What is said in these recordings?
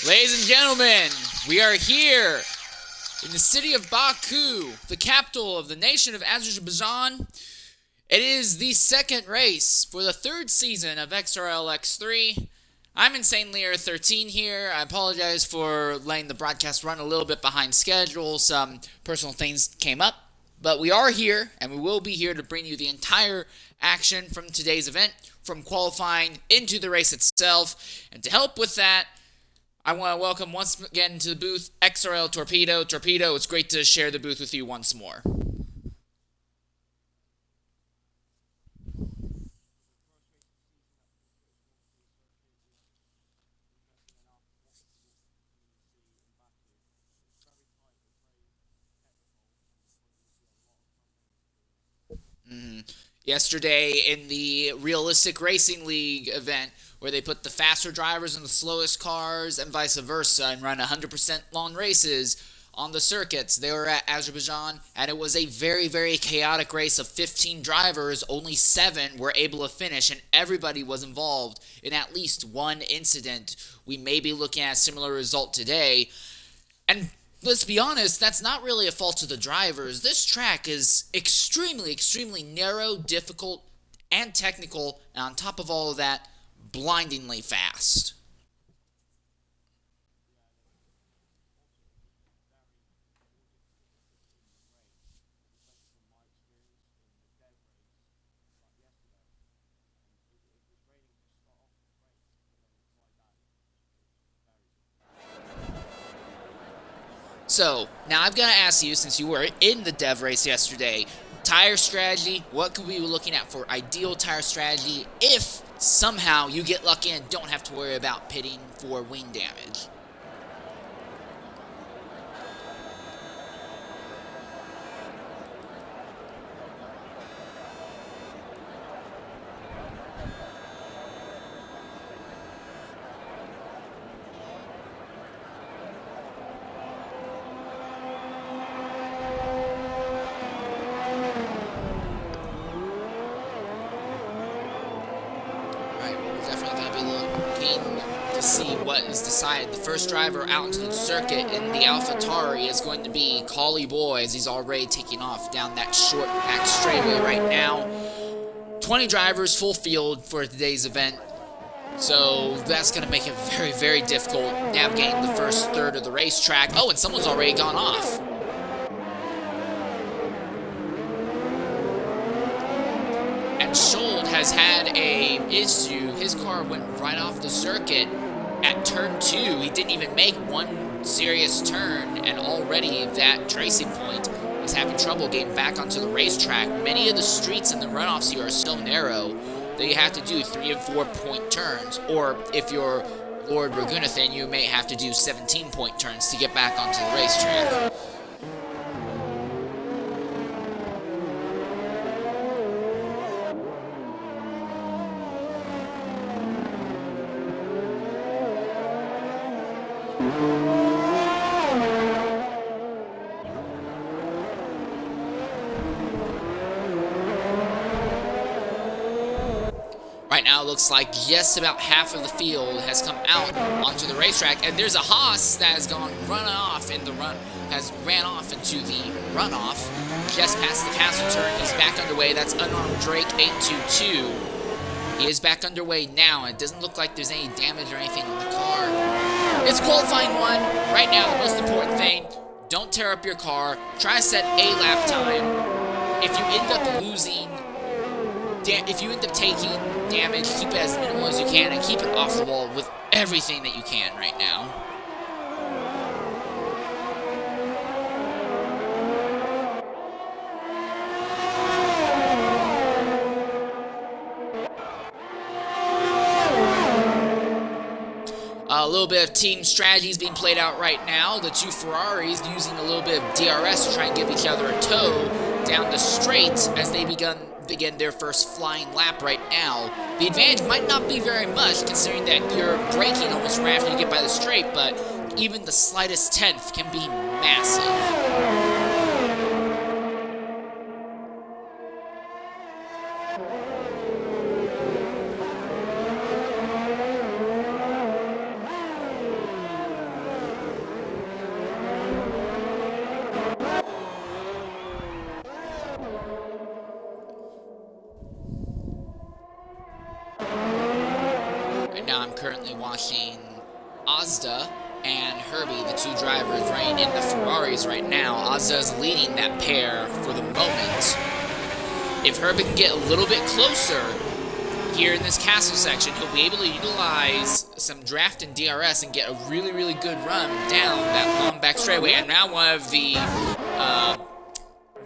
Ladies and gentlemen, we are here in the city of Baku, the capital of the nation of Azerbaijan. It is the second race for the third season of XRL X3. I'm Insane Lear 13 here. I apologize for letting the broadcast run a little bit behind schedule. Some personal things came up. But we are here, and we will be here to bring you the entire action from today's event, from qualifying into the race itself. And to help with that, I want to welcome once again to the booth XRL Torpedo. Torpedo, it's great to share the booth with you once more. Yesterday in the Realistic Racing League event, where they put the faster drivers in the slowest cars and vice versa and run 100% long races on the circuits. They were at Azerbaijan, and it was a very, very chaotic race of 15 drivers. Only 7 were able to finish, and everybody was involved in at least one incident. We may be looking at a similar result today. And let's be honest, that's not really a fault of the drivers. This track is extremely, extremely narrow, difficult, and technical, and on top of all of that, blindingly fast. So, now I've got to ask you, since you were in the dev race yesterday, tire strategy, what could we be looking at for ideal tire strategy if somehow you get lucky and don't have to worry about pitting for wing damage? See what is decided. The first driver out into the circuit in the AlphaTauri is going to be Collie Boy, as he's already taking off down that short back straightaway right now. 20 drivers, full field for today's event. So that's going to make it very, very difficult navigating the first third of the racetrack. Oh, and someone's already gone off. And Schold has had a issue. His car went right off the circuit at turn 2. He didn't even make one serious turn, and already that Tracing Point is having trouble getting back onto the racetrack. Many of the streets in the runoffs here are so narrow that you have to do 3 and 4 point turns, or if you're Lord Ragunathan, you may have to do 17 point turns to get back onto the racetrack. Right now, it looks like just about half of the field has come out onto the racetrack, and there's a Haas that has ran off into the runoff just past the castle turn. He's back underway. That's Unarmed Drake 822. He is back underway now, and it doesn't look like there's any damage or anything on the car. It's qualifying 1. Right now, the most important thing, don't tear up your car. Try to set a lap time. If you end up losing, if you end up taking damage, keep it as minimal as you can and keep it off the wall with everything that you can right now. A little bit of team strategies being played out right now. The 2 Ferraris using a little bit of DRS to try and give each other a tow down the straight as they begin their first flying lap right now. The advantage might not be very much, considering that you're braking almost right after you get by the straight, but even the slightest tenth can be massive. Right now I'm currently watching Ozda and Herbie, the two drivers running in the Ferraris right now. Ozda is leading that pair for the moment. If Herbie can get a little bit closer here in this castle section, he'll be able to utilize some draft and DRS and get a really, really good run down that long back straightaway. And now one of the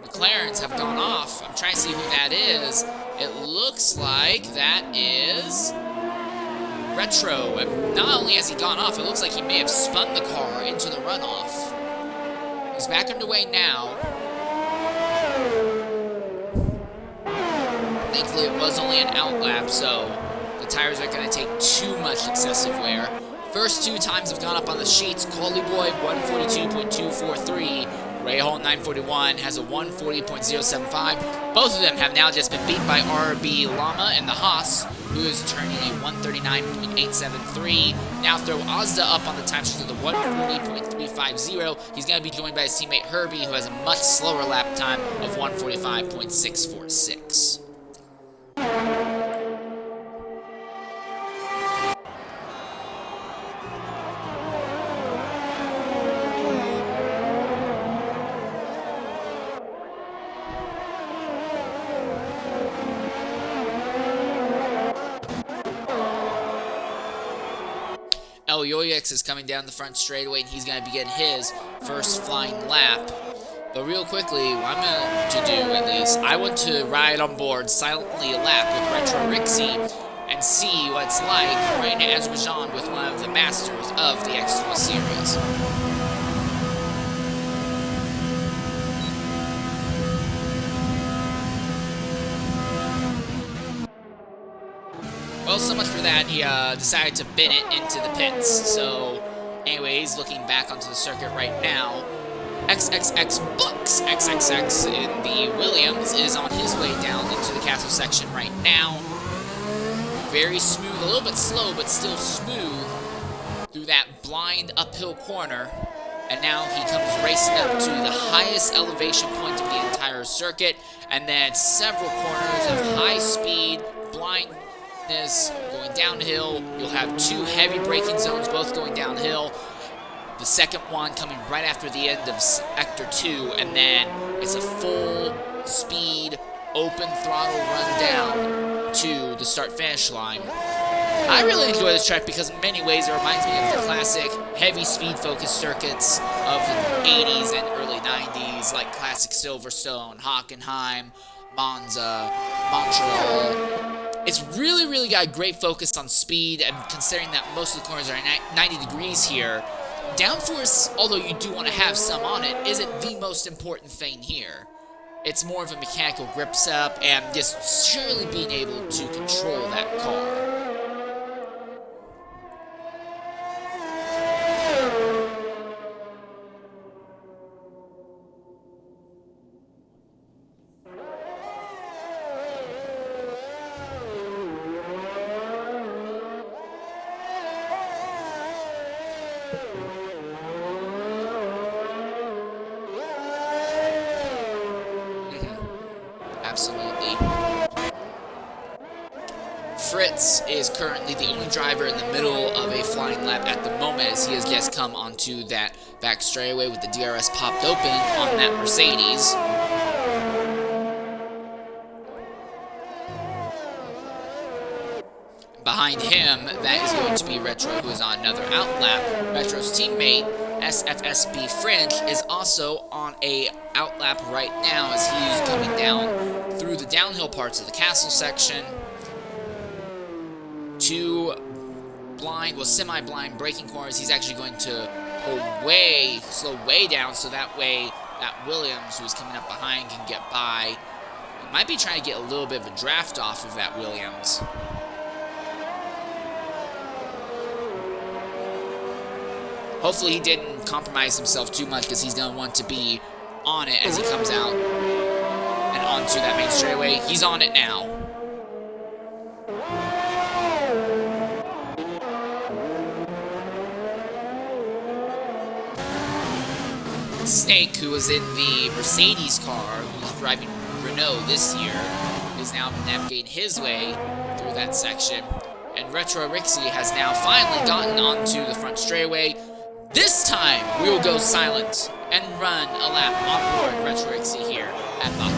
McLarens have gone off. I'm trying to see who that is. It looks like that is Retro. And not only has he gone off, it looks like he may have spun the car into the runoff. He's back underway now. Thankfully, it was only an out lap, so the tires aren't going to take too much excessive wear. First two times have gone up on the sheets. Coley Boy, 142.243. Ray Hall, 941, has a 140.075. Both of them have now just been beat by RB Llama and the Haas, who is turning a 139.873. Now throw Ozda up on the time sheet of the 140.350. He's going to be joined by his teammate Herbie, who has a much slower lap time of 145.646. El Yoyix is coming down the front straightaway, and he's going to be getting his first flying lap. But real quickly, what I'm going to do, at least, I want to ride on board silently a lap with Retro Rixie and see what it's like riding to Azerbaijan with one of the masters of the X3 series. Well, so much for that. He decided to bin it into the pits. So, anyways, looking back onto the circuit right now, XXX Books XXX in the Williams is on his way down into the castle section right now. Very smooth, a little bit slow, but still smooth through that blind uphill corner. And now he comes racing up to the highest elevation point of the entire circuit, and then several corners of high speed, blindness going downhill. You'll have two heavy braking zones, both going downhill. The second one coming right after the end of Sector 2, and then it's a full speed, open throttle run down to the start-finish line. I really enjoy this track because in many ways it reminds me of the classic heavy speed-focused circuits of the 80s and early 90s, like classic Silverstone, Hockenheim, Monza, Montreal. It's really, really got a great focus on speed, and considering that most of the corners are 90 degrees here, downforce, although you do want to have some on it, isn't the most important thing here. It's more of a mechanical grip setup and just surely being able to control that car. Absolutely. Fritz is currently the only driver in the middle of a flying lap at the moment, as he has just come onto that back straightaway with the DRS popped open on that Mercedes. Behind him, that is going to be Retro, who is on another out lap. Retro's teammate, SFSB Fringe, is also on a out lap right now as he's coming down through the downhill parts of the castle section. Two blind, well, semi-blind braking corners. He's actually going to pull slow way down, so that way that Williams, who's coming up behind, can get by. He might be trying to get a little bit of a draft off of that Williams. Hopefully he didn't compromise himself too much, because he's going to want to be on it as he comes out and onto that main straightaway. He's on it now. Snake, who was in the Mercedes car, who's driving Renault this year, is now navigating his way through that section. And Retro Rixie has now finally gotten onto the front straightaway. This time, we will go silent and run a lap on board Retro Rixie here at Baku.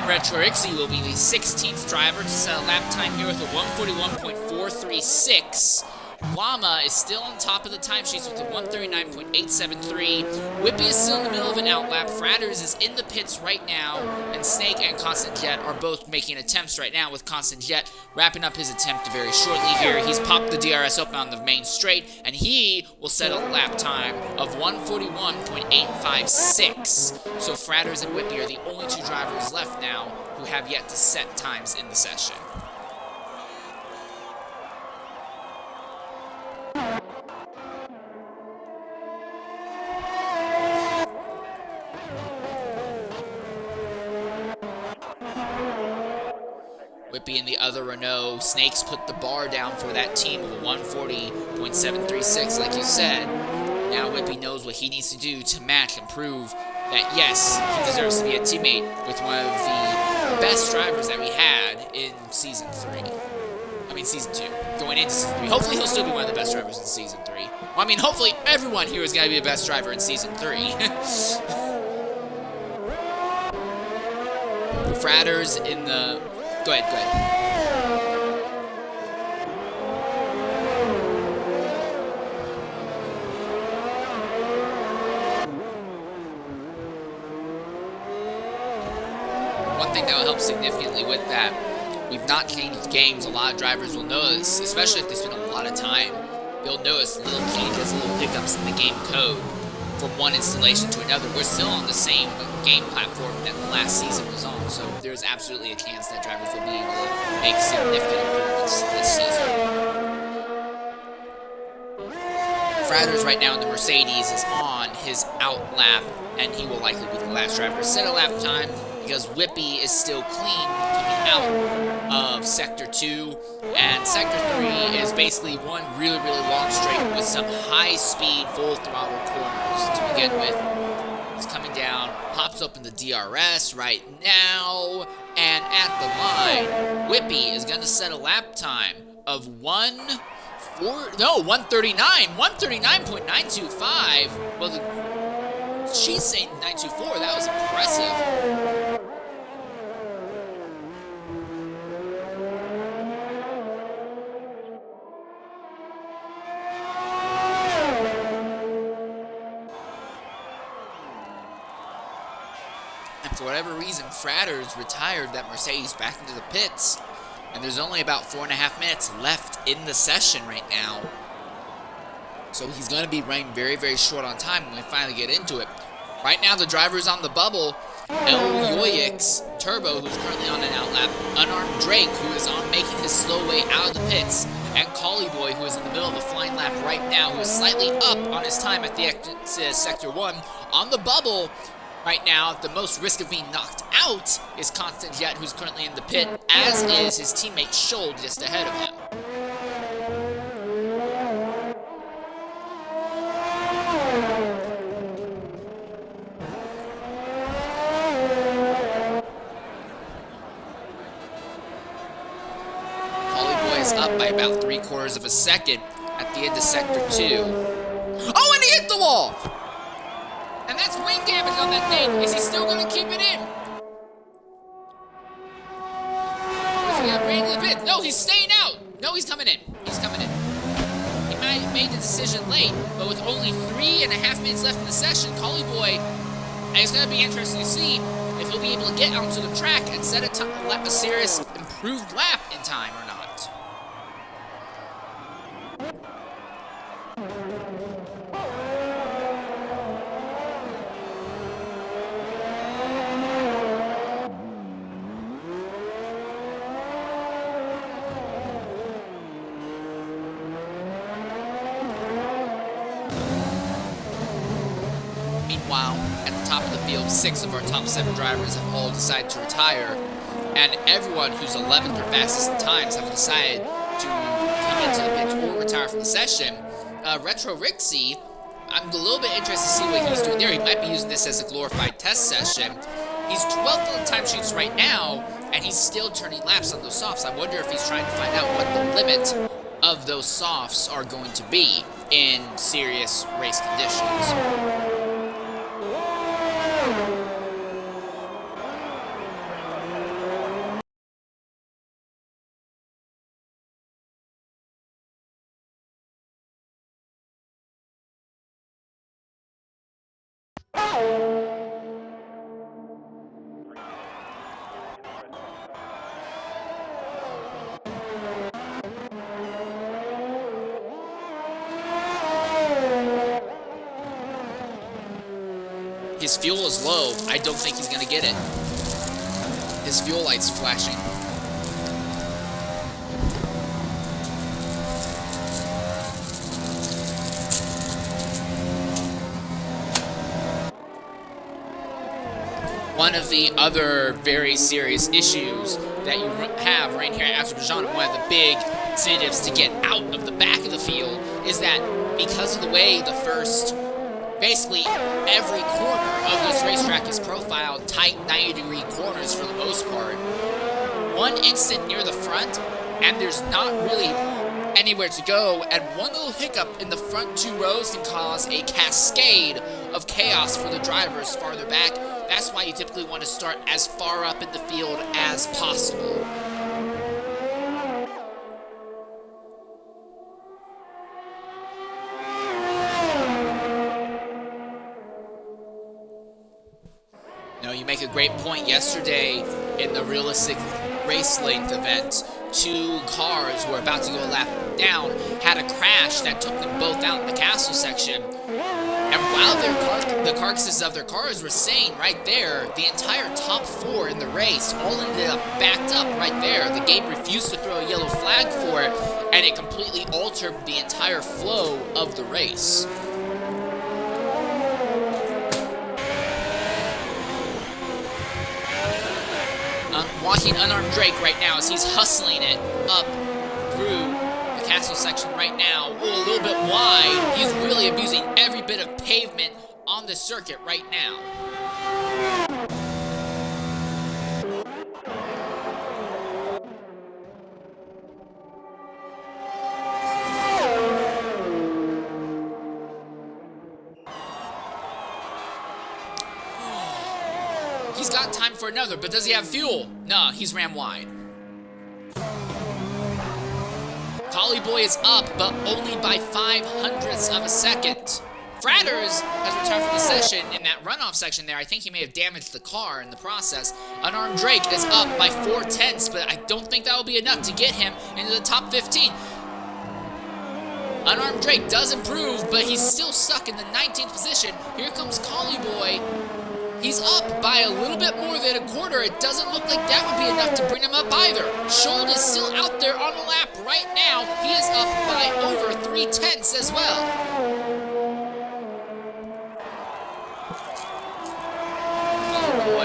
Retro Rixie will be the 16th driver to set a lap time here with a 141.436. Llama is still on top of the timesheets with a 139.873. Whippy is still in the middle of an outlap. Fratters is in the pits right now, and Snake and Constant Jet are both making attempts right now, with Constant Jet wrapping up his attempt very shortly here. He's popped the DRS open on the main straight, and he will set a lap time of 141.856. So Fratters and Whippy are the only two drivers left now who have yet to set times in the session. Whippy and the other Renault. Snakes put the bar down for that team of 140.736, like you said. Now Whippy knows what he needs to do to match and prove that, yes, he deserves to be a teammate with one of the best drivers that we had in Season 3. I mean, Season 2. Going into Season 3. Hopefully he'll still be one of the best drivers in Season 3. Well, I mean, hopefully everyone here is going to be the best driver in Season 3. Fratters in the... Go ahead. One thing that will help significantly with that, we've not changed games. A lot of drivers will notice, especially if they spend a lot of time, they'll notice little changes, little hiccups in the game code from one installation to another. We're still on the same game platform that the last season was on, so there's absolutely a chance that drivers will be able to make significant improvements this season. Fratters right now in the Mercedes is on his out lap, and he will likely be the last driver to set a lap time, because Whippy is still clean coming out of Sector 2, and Sector 3 is basically one really long straight with some high-speed, full-throttle corners to begin with. He's coming down, pops open the DRS right now, and at the line, Whippy is going to set a lap time of 139.925. Well, she's saying 924. That was impressive. For whatever reason, Fratters retired that Mercedes back into the pits, and there's only about 4.5 minutes left in the session right now. So he's going to be running very, very short on time when we finally get into it. Right now, the driver's on the bubble. Yoyix Turbo, who's currently on an outlap. Unarmed Drake, who is on making his slow way out of the pits. And Collie Boy, who is in the middle of a flying lap right now, who is slightly up on his time at the exit Sector 1. On the bubble right now, the most risk of being knocked out is Constant Jet, who's currently in the pit, as is his teammate Scholl just ahead of him. Up by about 3/4 of a second at the end of Sector 2. Oh, and he hit the wall! And that's wing damage on that thing. Is he still going to keep it in? Is he going to bring it to the pit? No, he's staying out. No, he's coming in. He's coming in. He might have made the decision late, but with only 3.5 minutes left in the session, Collie Boy, and it's going to be interesting to see if he'll be able to get onto the track and set a serious improved lap in time or not. Meanwhile, at the top of the field, 6 of our top 7 drivers have all decided to retire, and everyone who's 11th or fastest in times have decided to come into the pits or retire from the session. Retro Rixie, I'm a little bit interested to see what he's doing there. He might be using this as a glorified test session. He's 12th on the timesheets right now, and he's still turning laps on those softs. I wonder if he's trying to find out what the limit of those softs are going to be in serious race conditions. His fuel is low. I don't think he's going to get it. His fuel light's flashing. One of the other very serious issues that you have right here at Azerbaijan, and one of the big incentives to get out of the back of the field, is that because of the way the first, basically every corner of this racetrack is profiled, tight 90-degree corners for the most part, one instant near the front, and there's not really anywhere to go, and one little hiccup in the front 2 rows can cause a cascade of chaos for the drivers farther back. That's why you typically want to start as far up in the field as possible. No, you make a great point. Yesterday, in the realistic race length event, 2 cars who were about to go a lap down had a crash that took them both out in the castle section. And while the carcasses of their cars were staying right there, the entire top 4 in the race all ended up backed up right there. The game refused to throw a yellow flag for it, and it completely altered the entire flow of the race. I'm watching Unarmed Drake right now as he's hustling it up through the castle section right now. Ooh, a little bit wide. He's really abusing every bit of pavement on the circuit right now. He's got time for another, but does he have fuel? Nah, he's ran wide. Collie Boy is up, but only by 0.05 of a second. Fratters has returned from the session in that runoff section there. I think he may have damaged the car in the process. Unarmed Drake is up by 0.4, but I don't think that will be enough to get him into the top 15. Unarmed Drake does improve, but he's still stuck in the 19th position. Here comes Collie Boy. He's up by a little bit more than a quarter. It doesn't look like that would be enough to bring him up either. Scholl is still out there on the lap right now. He is up by over 3/10 as well.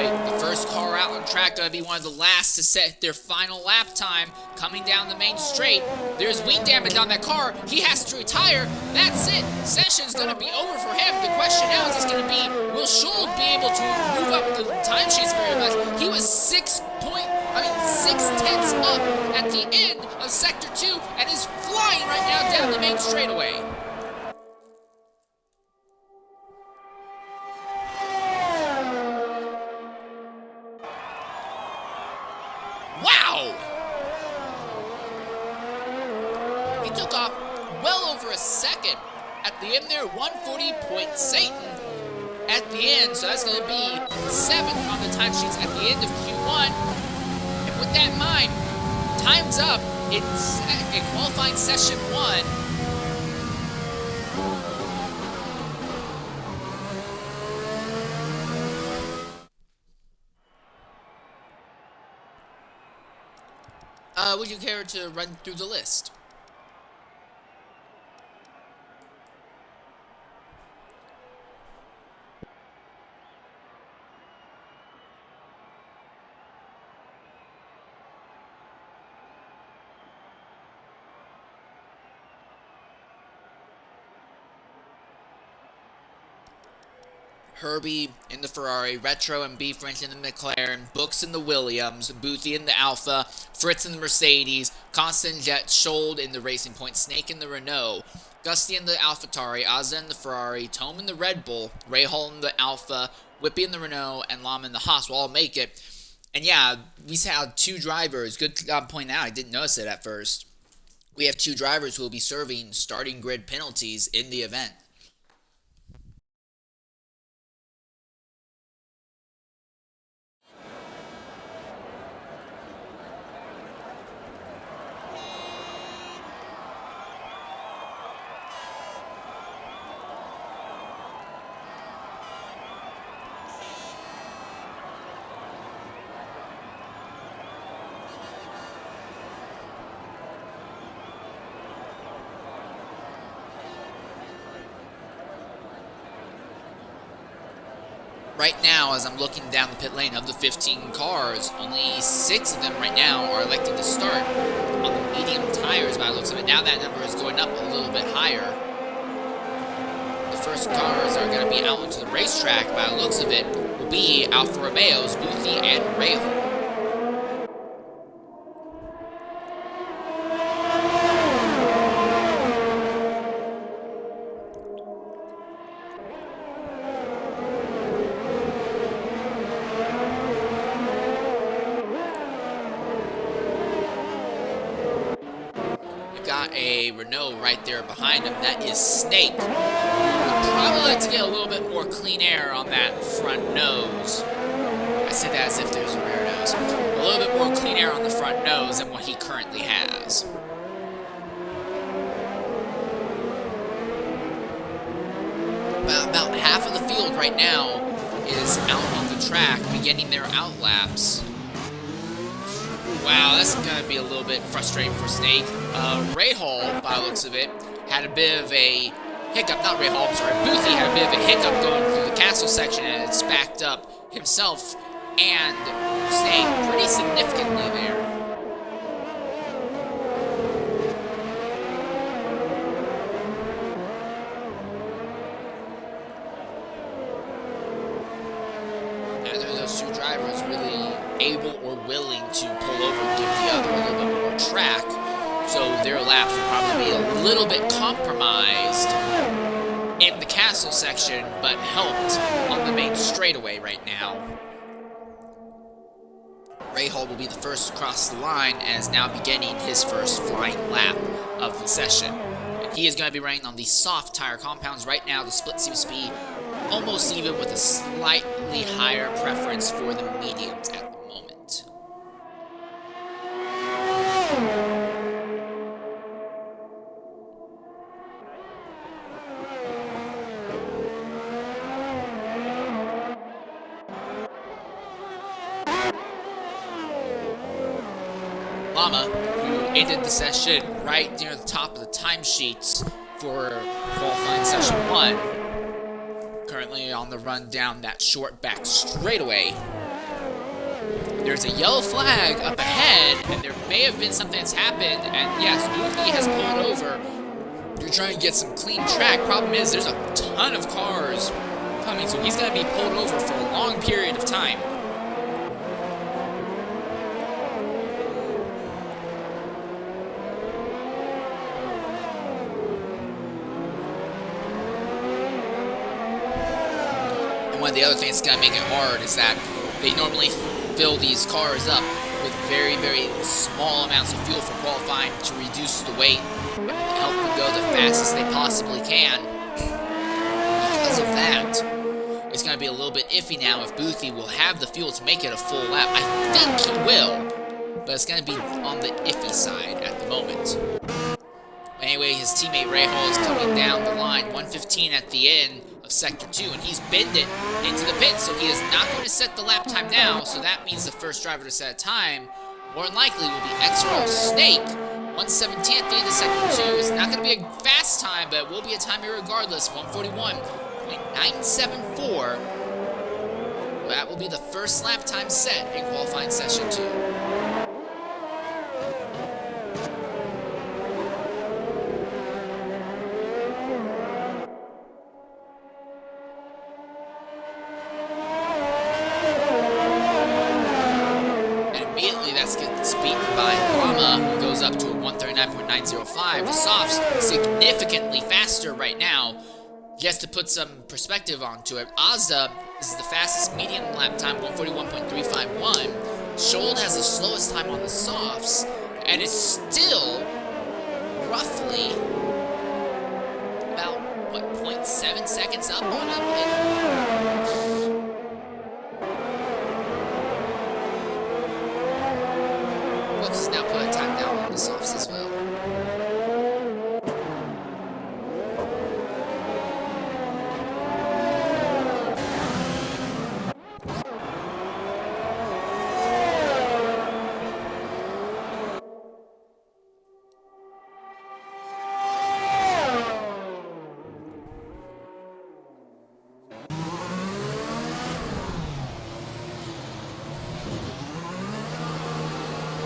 The first car out on track, going to be one of the last to set their final lap time. Coming down the main straight, there's wing damage on that car. He has to retire. That's it. Session's going to be over for him. The question now is going to be, will Scholl be able to move up the timesheets very much? He was 6/10 up at the end of Sector 2 and is flying right now down the main straightaway. Wow! He took off well over a second at the end there. 140 point Satan at the end, so that's going to be 7th on the timesheets at the end of Q1. And with that in mind, time's up in qualifying session 1. Would you care to run through the list? Herbie in the Ferrari, Retro and B French in the McLaren, Books in the Williams, Boothie in the Alpha, Fritz in the Mercedes, Constant Jet, Scholl in the Racing Point, Snake in the Renault, Gusty in the AlphaTauri, Azza in the Ferrari, Tome in the Red Bull, Ray Hall in the Alpha, Whippy in the Renault, and Lam in the Haas will all make it. And yeah, we had 2 drivers. Good job pointing out. I didn't notice it at first. We have 2 drivers who will be serving starting grid penalties in the event. Right now, as I'm looking down the pit lane of the 15 cars, only 6 of them right now are electing to start on the medium tires by the looks of it. Now that number is going up a little bit higher. The first cars are going to be out onto the racetrack by the looks of it will be Alfa Romeo's Boothie and Rahal. Got a Renault right there behind him. That is Snake. Would probably like to get a little bit more clean air on that front nose. I say that as if there's a rear nose. A little bit more clean air on the front nose than what he currently has. About half of the field right now is out on the track, beginning their out laps. Wow, that's going to be a little bit frustrating for Snake. Rahal, by the looks of it, had a bit of a hiccup. Not Rahal, I'm sorry. Boothie had a bit of a hiccup going through the castle section, and it's backed up himself and Snake pretty significantly there. Neither of those 2 drivers really able or willing to pull over and give the other a little bit more track, so their laps will probably be a little bit compromised in the castle section, but helped on the main straightaway right now. Rahal will be the first to cross the line and is now beginning his first flying lap of the session. And he is going to be running on the soft tire compounds right now. The split seems to be almost even, with a slightly higher preference for the mediums at the moment. Llama, who ended the session right near the top of the timesheets for qualifying session 1. Currently on the run down that short back straightaway. There's a yellow flag up ahead, and there may have been something that's happened, and yes, Boothie has pulled over. You're trying to get some clean track. Problem is, there's a ton of cars coming, so he's going to be pulled over for a long period of time. And one of the other things that's going to make it hard is that they normally fill these cars up with very, very small amounts of fuel for qualifying to reduce the weight and help them go the fastest they possibly can. Because of that, it's going to be a little bit iffy now if Boothie will have the fuel to make it a full lap. I think he will, but it's going to be on the iffy side at the moment. Anyway, his teammate Rahal is coming down the line, 1:15 at the end of Sector 2, and he's binned it into the pit, so he is not going to set the lap time now, so that means the first driver to set a time, more than likely, will be XRL Snake. 1:17 at the end of Sector 2. It's not going to be a fast time, but it will be a time here regardless, 1:41.974. That will be the first lap time set in qualifying session 2. By Llama, who goes up to a 1:39.905. The softs significantly faster right now. Just to put some perspective onto it, Ozda is the fastest medium lap time, 1:41.351. Scholl has the slowest time on the softs, and is still roughly about, what, 0.7 seconds up on him? Let's now put a time down on the softs as well.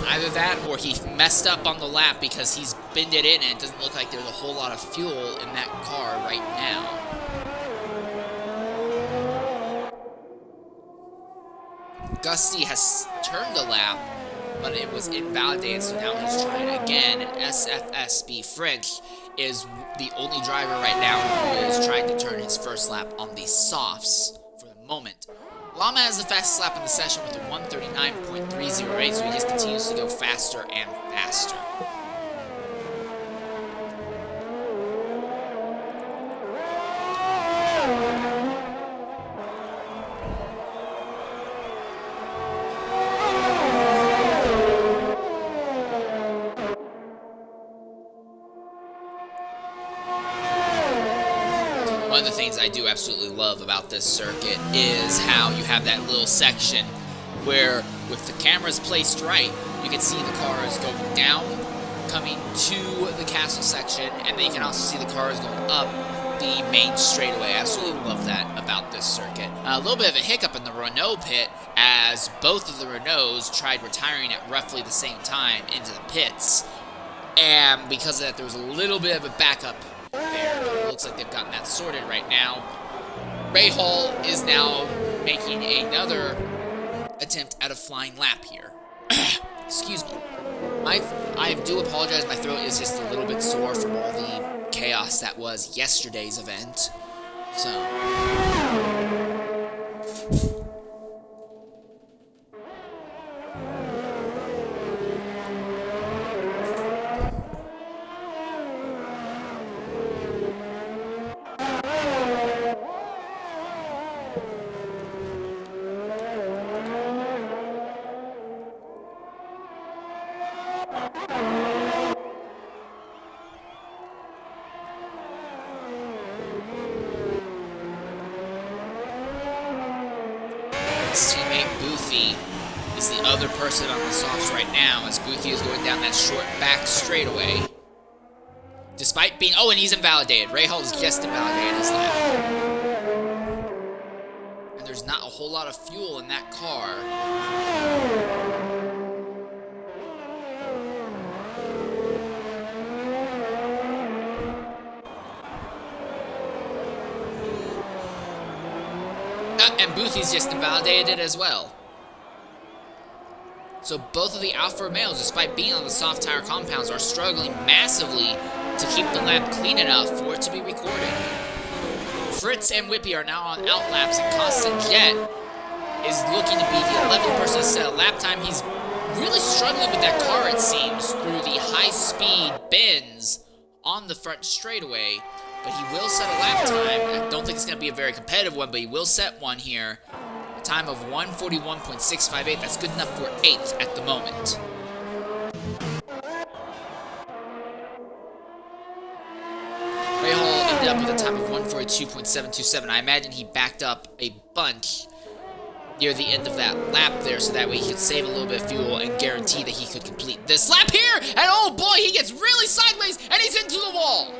Either that, or he messed up on the lap because he's binned it in and it doesn't look like there's a whole lot of fuel in that car right now. Gusty has turned a lap, but it was invalidated, so now he's trying again. And SFSB French is the only driver right now who is trying to turn his first lap on the softs for the moment. Llama has the fastest lap in the session with a 1:39.308, so he just continues to go faster and faster. One of the things I do absolutely love about this circuit is how you have that little section where, with the cameras placed right, you can see the cars going down, coming to the castle section, and then you can also see the cars going up the main straightaway. I absolutely love that about this circuit. A little bit of a hiccup in the Renault pit, as both of the Renaults tried retiring at roughly the same time into the pits, and because of that, there was a little bit of a backup there, but it looks like they've gotten that sorted right now. Rahal is now making another attempt at a flying lap here. Excuse me. I do apologize, my throat is just a little bit sore from all the chaos that was yesterday's event. So... his teammate Boofy is the other person on the softs right now, as Boothie is going down that short back straightaway. Despite being... Oh, and he's invalidated. Rahal is just invalidated his lap. And there's not a whole lot of fuel in that car. And Boothie's just invalidated as well. So both of the Alfa Romeos, despite being on the soft tire compounds, are struggling massively to keep the lap clean enough for it to be recorded. Fritz and Whippy are now on out laps, and Constant Jet is looking to be the 11th person to set a lap time. He's really struggling with that car, it seems, through the high-speed bends on the front straightaway. But he will set a lap time. I don't think it's going to be a very competitive one, but he will set one here. A time of 1:41.658. That's good enough for 8th at the moment. Rahal ended up with a time of 1:42.727. I imagine he backed up a bunch near the end of that lap there, so that way he could save a little bit of fuel and guarantee that he could complete this lap here. And oh boy, he gets really sideways, and he's into the wall.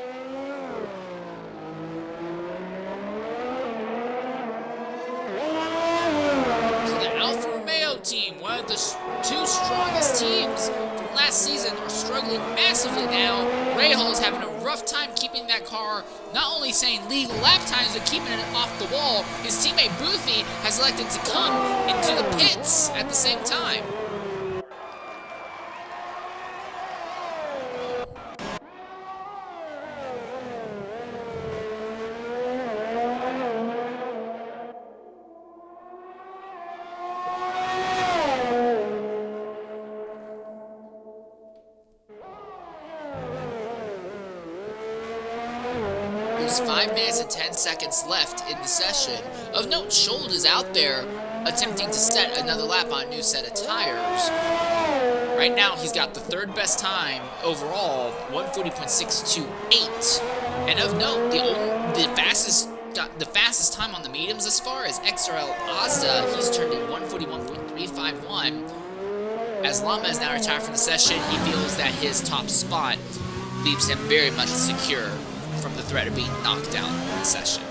Team, one of the two strongest teams from last season, are struggling massively now. Rahal is having a rough time keeping that car, not only saying legal lap times, but keeping it off the wall. His teammate Boothie has elected to come into the pits at the same time. There's 5 minutes and 10 seconds left in the session. Of note, Schold is out there attempting to set another lap on a new set of tires. Right now, he's got the 3rd best time overall, 1:40.628. And of note, the fastest time on the mediums as far as XRL Azda. He's turned in 1:41.351. As Lama is now retired from the session, he feels that his top spot leaves him very much secure from the threat of being knocked down in the session.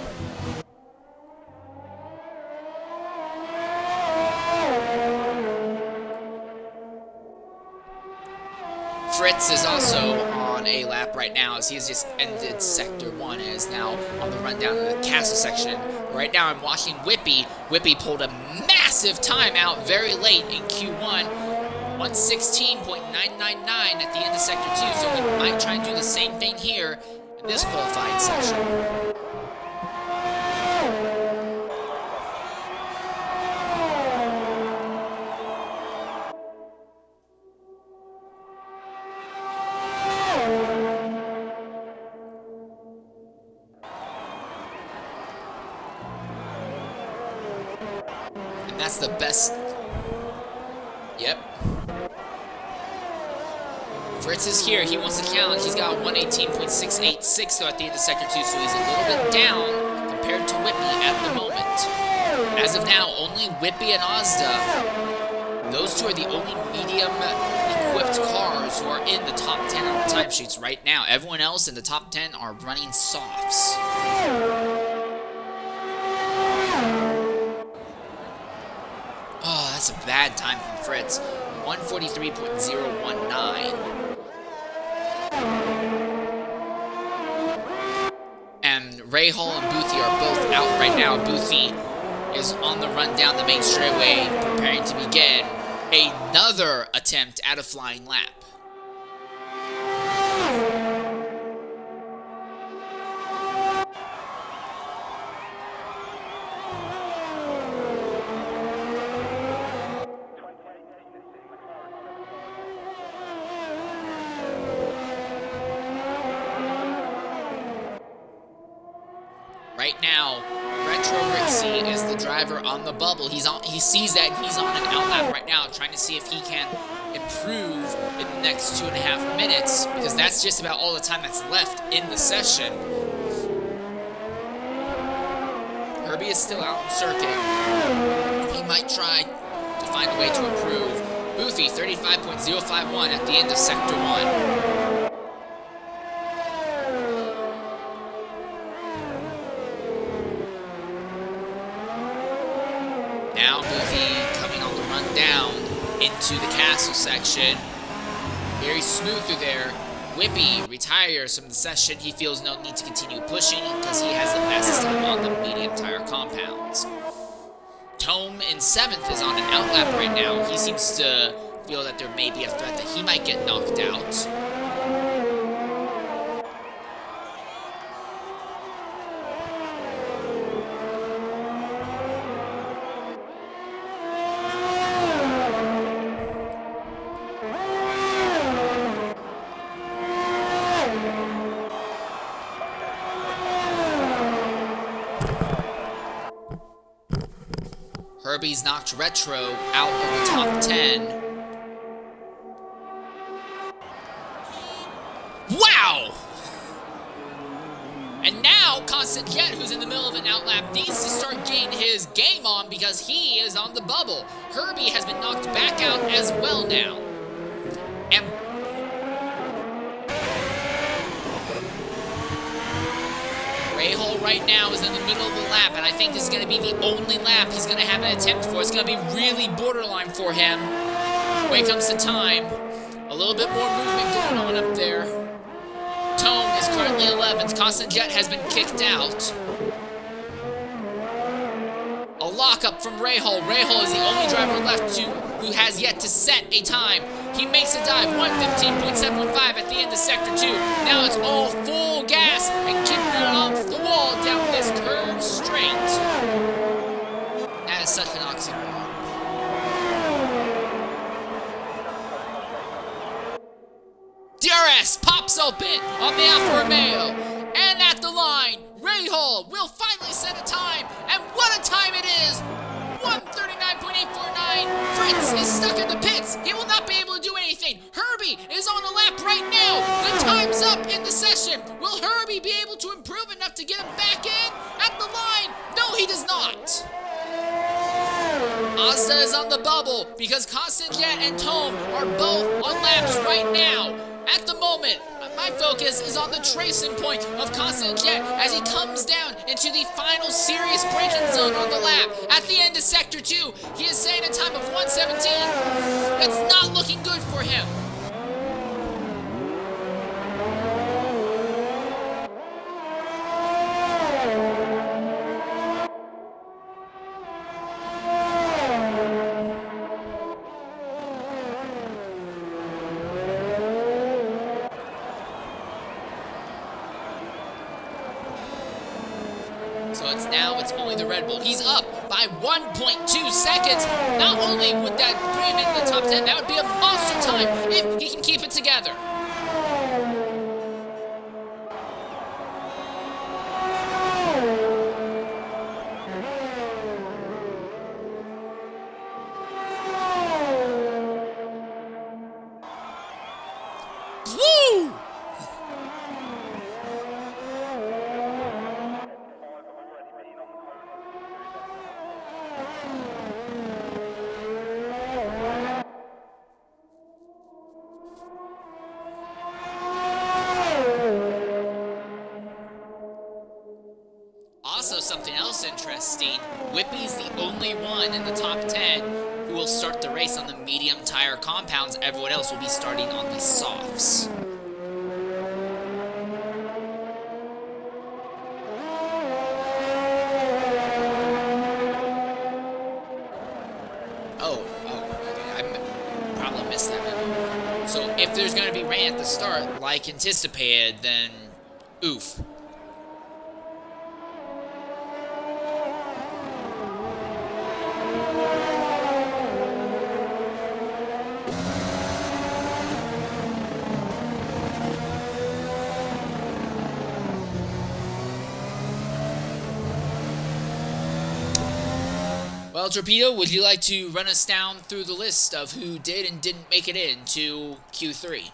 Fritz is also on a lap right now, as he has just ended Sector 1 and is now on the run down to the castle section. Right now I'm watching Whippy. Whippy pulled a massive time out very late in Q1. 1:16.999 at the end of Sector 2, so he might try and do the same thing here in this qualifying section. And that's the best. Yep. Fritz is here. He wants to challenge. He's got 1:18.686 though at the end of Sector 2, so he's a little bit down compared to Whippy at the moment. As of now, only Whippy and Azda, those two are the only medium-equipped cars who are in the top 10 on the timesheets right now. Everyone else in the top 10 are running softs. Oh, that's a bad time from Fritz. 1:43.019. And Rahal and Boothie are both out right now. Boothie is on the run down the main straightaway, preparing to begin another attempt at a flying lap. Right now, Retro Rixie is the driver on the bubble. He sees that he's on an outlap right now, trying to see if he can improve in the next 2.5 minutes, because that's just about all the time that's left in the session. Herbie is still out in circuit. He might try to to find a way to improve. Boofy 35.051 at the end of Sector 1. Now Boofy coming on the run down into the castle section. Very smooth through there. Whippy retires from the session. He feels no need to continue pushing because he has the fastest time on the medium tire compounds. Tome in 7th is on an outlap right now. He seems to feel that there may be a threat that he might get knocked out. Herbie's knocked Retro out of the top 10. Wow! And now, Constant Jet, who's in the middle of an outlap, needs to start getting his game on because he is on the bubble. Herbie has been knocked back out as well now. And Rahal right now is in the middle of the lap, and I think this is going to be the only lap he's going to have an attempt for. It's going to be really borderline for him when it comes to time. A little bit more movement going on up there. Tone is currently 11th. Constant Jet has been kicked out. A lockup from Rahal. Rahal is the only driver left who has yet to set a time. He makes a dive, 1:15.715 at the end of Sector 2. Now it's all full gas and keeping it off the wall down this curve straight. That is such an oxymoron. DRS pops open on the Alfa Romeo. And at the line, Rahal will finally set a time. And what a time it is! 1:39.849. Fritz is stuck in the pits. He will not be able to do anything. Herbie is on a lap right now. The time's up in the session. Will Herbie be able to improve enough to get him back in at the line? No, he does not. Asta is on the bubble because Constant Jet and Tome are both on laps right now. At the moment, my focus is on the tracing point of Constant Jet as he comes down into the final serious braking zone on the lap. At the end of Sector 2, he is saying a time of 1:17. It's not looking good for him. So it's only the Red Bull. He's up by 1.2 seconds. Not only would that put him in the top 10, that would be a monster time if he can keep it together. Woo! Also, something else interesting, Whippy's the only one in the top 10 who will start the race on the medium tire compounds. Everyone else will be starting on the softs. I probably missed that memo. So if there's going to be rain at the start, like anticipated, then oof. Well, Torpedo, would you like to run us down through the list of who did and didn't make it into Q3?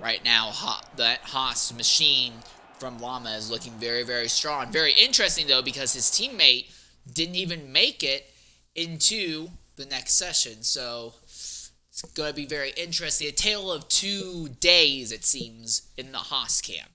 Right now, that Haas machine from Llama is looking very, very strong. Very interesting, though, because his teammate didn't even make it into the next session. So it's going to be very interesting. A tale of 2 days, it seems, in the Haas camp.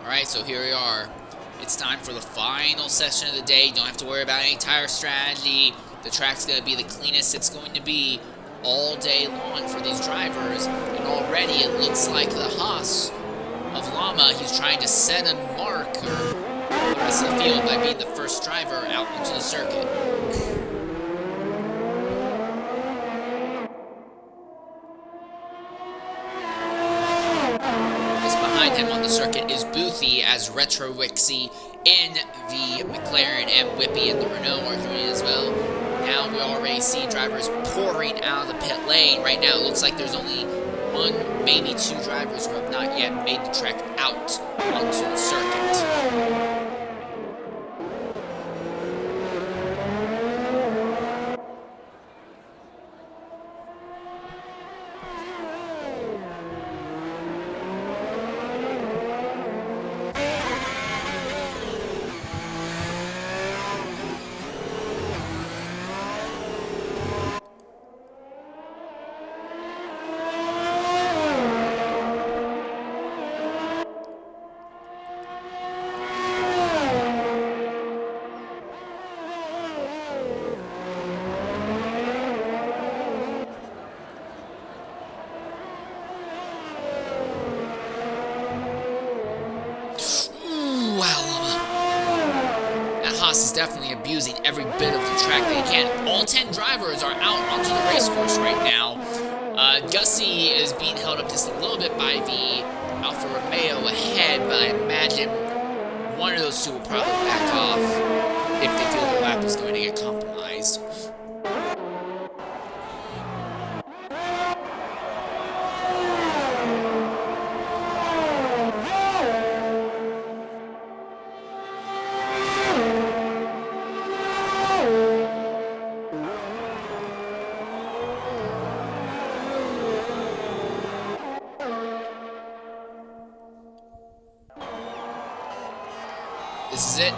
Alright, so here we are. It's time for the final session of the day. You don't have to worry about any tire strategy. The track's going to be the cleanest it's going to be all day long for these drivers. And already it looks like the Haas of Llama, he's trying to set a mark for the rest of the field by being the first driver out onto the circuit. Behind him on the circuit is Boothie as Retro Wixie in the McLaren, and Whippy in the Renault are doing it as well. Now we already see drivers pouring out of the pit lane. Right now it looks like there's only 1, maybe 2 drivers who have not yet made the trek out onto the circuit. Is definitely abusing every bit of the track that he can. All 10 drivers are out onto the race course right now. Gussie is being held up just a little bit by the Alfa Romeo ahead, but I imagine one of those two will probably back off if they feel the lap is going to get compromised. This is it.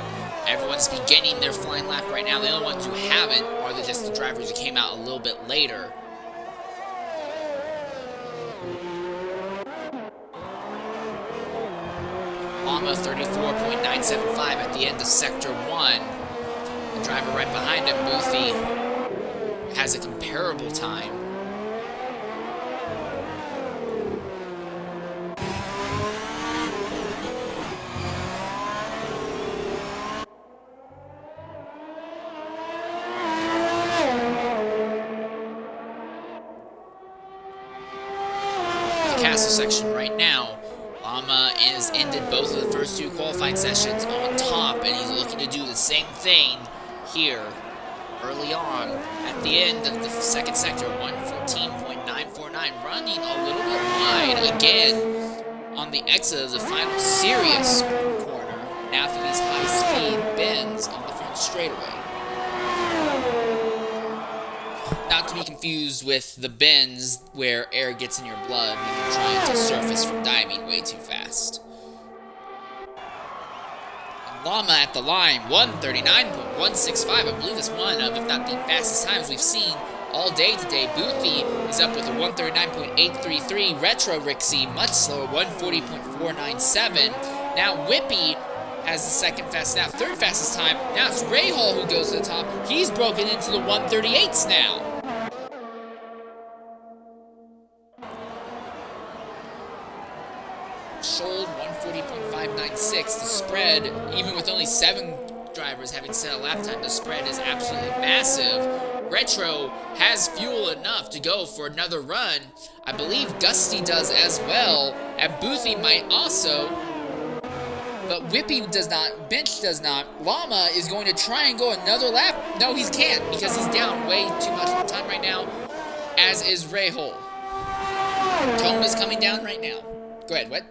Everyone's beginning their flying lap right now. The only ones who haven't are just the drivers who came out a little bit later. Llama 34.975 at the end of Sector 1. The driver right behind him, Boothie, has a comparable time. Castle section right now. Llama has ended both of the first 2 qualifying sessions on top, and he's looking to do the same thing here early on at the end of the second sector. 114.949, running a little bit wide again on the exit of the final serious corner. Now through these high-speed bends on the front straightaway. Not to be confused with the bends where air gets in your blood when you're trying to surface from diving way too fast. And Llama at the line, 139.165. I believe it's one of, if not the fastest times we've seen all day today. Boothie is up with a 139.833. Retro Rixie, much slower, 140.497. Now Whippy has the second fastest, now third fastest time. Now it's Rahal who goes to the top. He's broken into the 138s now. Sold 140.596. The spread, even with only 7 drivers having set a lap time, the spread is absolutely massive. Retro has fuel enough to go for another run. I believe Gusty does as well, and Boothie might also. But Whippy does not, Bench does not. Llama is going to try and go another lap. No, he can't because he's down way too much time right now, as is Rahul. Tone is coming down right now. Go ahead, what?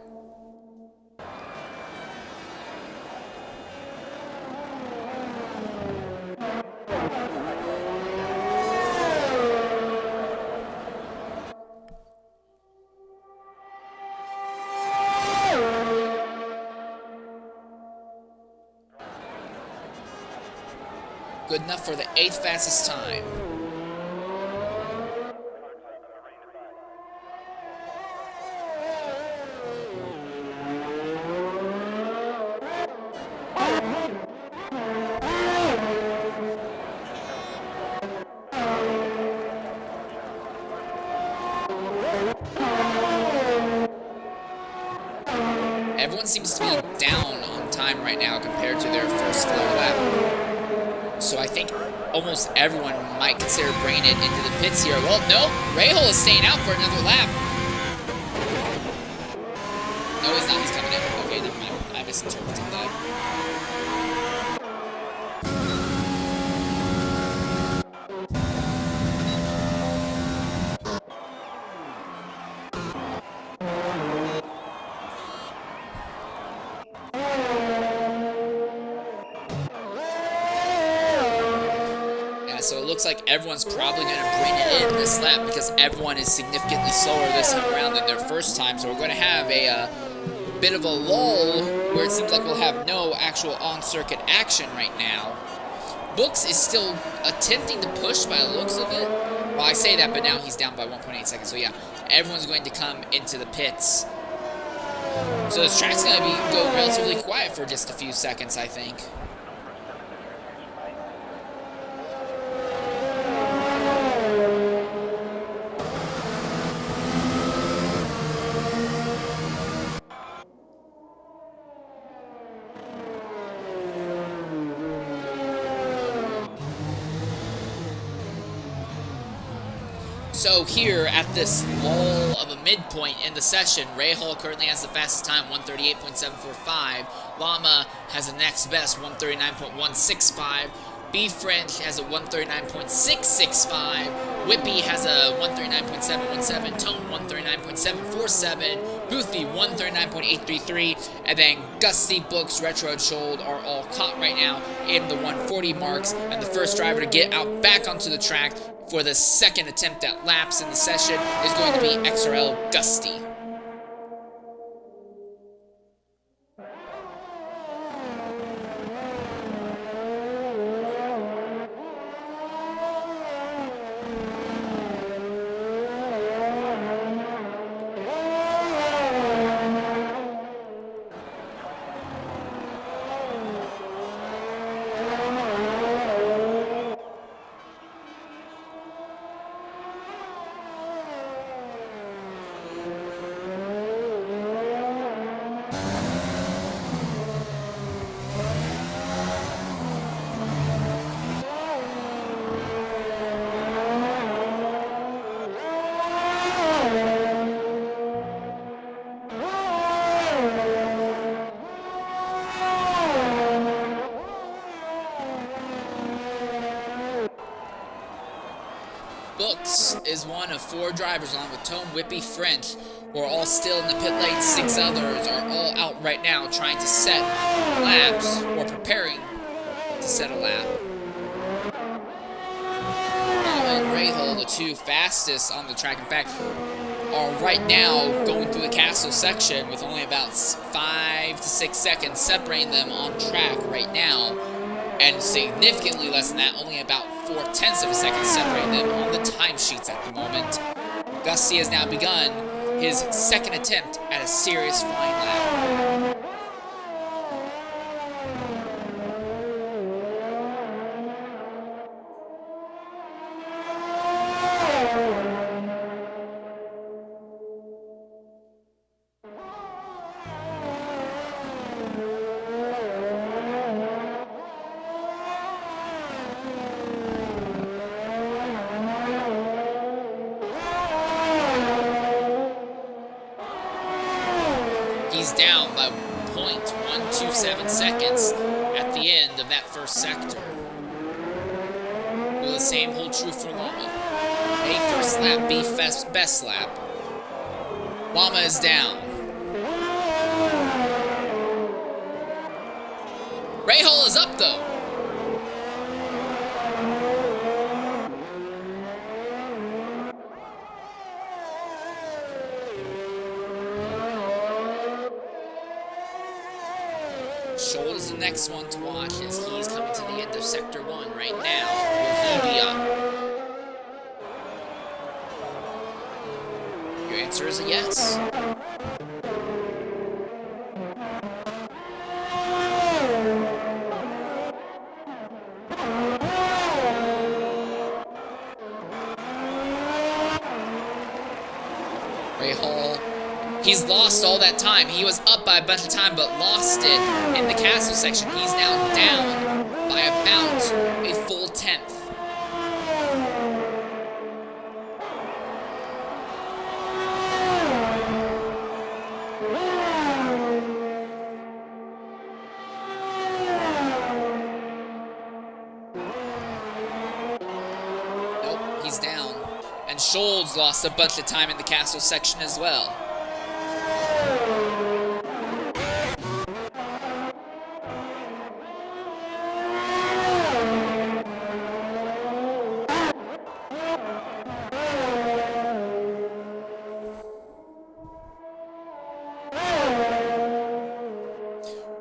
Good enough for the 8th fastest time. Everyone seems to be down on time right now compared to their first floor lap. So I think almost everyone might consider bringing it into the pits here. Well, no, Rahul is staying out for another lap. No, he's not. He's coming in. Okay, never mind. I misinterpreted that. So it looks like everyone's probably going to bring it in this lap because everyone is significantly slower this time around than their first time. So we're going to have a bit of a lull where it seems like we'll have no actual on-circuit action right now. Books is still attempting to push by the looks of it. Well, I say that, but now he's down by 1.8 seconds. So yeah, everyone's going to come into the pits. So this track's going to go relatively quiet for just a few seconds, I think. So here at this lull of a midpoint in the session, Rahul currently has the fastest time, 138.745. Llama has the next best, 139.165. B French has a 139.665. Whippy has a 139.717. Tone 139.747. Boothy 139.833. And then Gusty, Books, Retro, and Shold are all caught right now in the 140 marks. And the first driver to get out back onto the track for the second attempt at laps in the session is going to be XRL Gusty. Books is one of 4 drivers along with Tone, Whippy, French, who are all still in the pit lane. 6 others are all out right now trying to set laps or preparing to set a lap. And Rahul, the 2 fastest on the track, in fact, are right now going through the castle section with only about 5 to 6 seconds separating them on track right now. And significantly less than that, only about 0.4 of a second separating them on the timesheets at the moment. Gusty has now begun his second attempt at a serious flying lap. He's down by 1.127 seconds at the end of that first sector. Will the same hold true for Llama? A first lap, B best lap. Llama is down. Rahal is up though. Scholl is the next one to watch as he's coming to the end of Sector 1 right now. Will he be up? Your answer is a yes. Rahal, he's lost all that time. He was up by a bunch of time, but lost it in the castle section. He's now down by about a full 10th. Nope, he's down. And Scholl's lost a bunch of time in the castle section as well.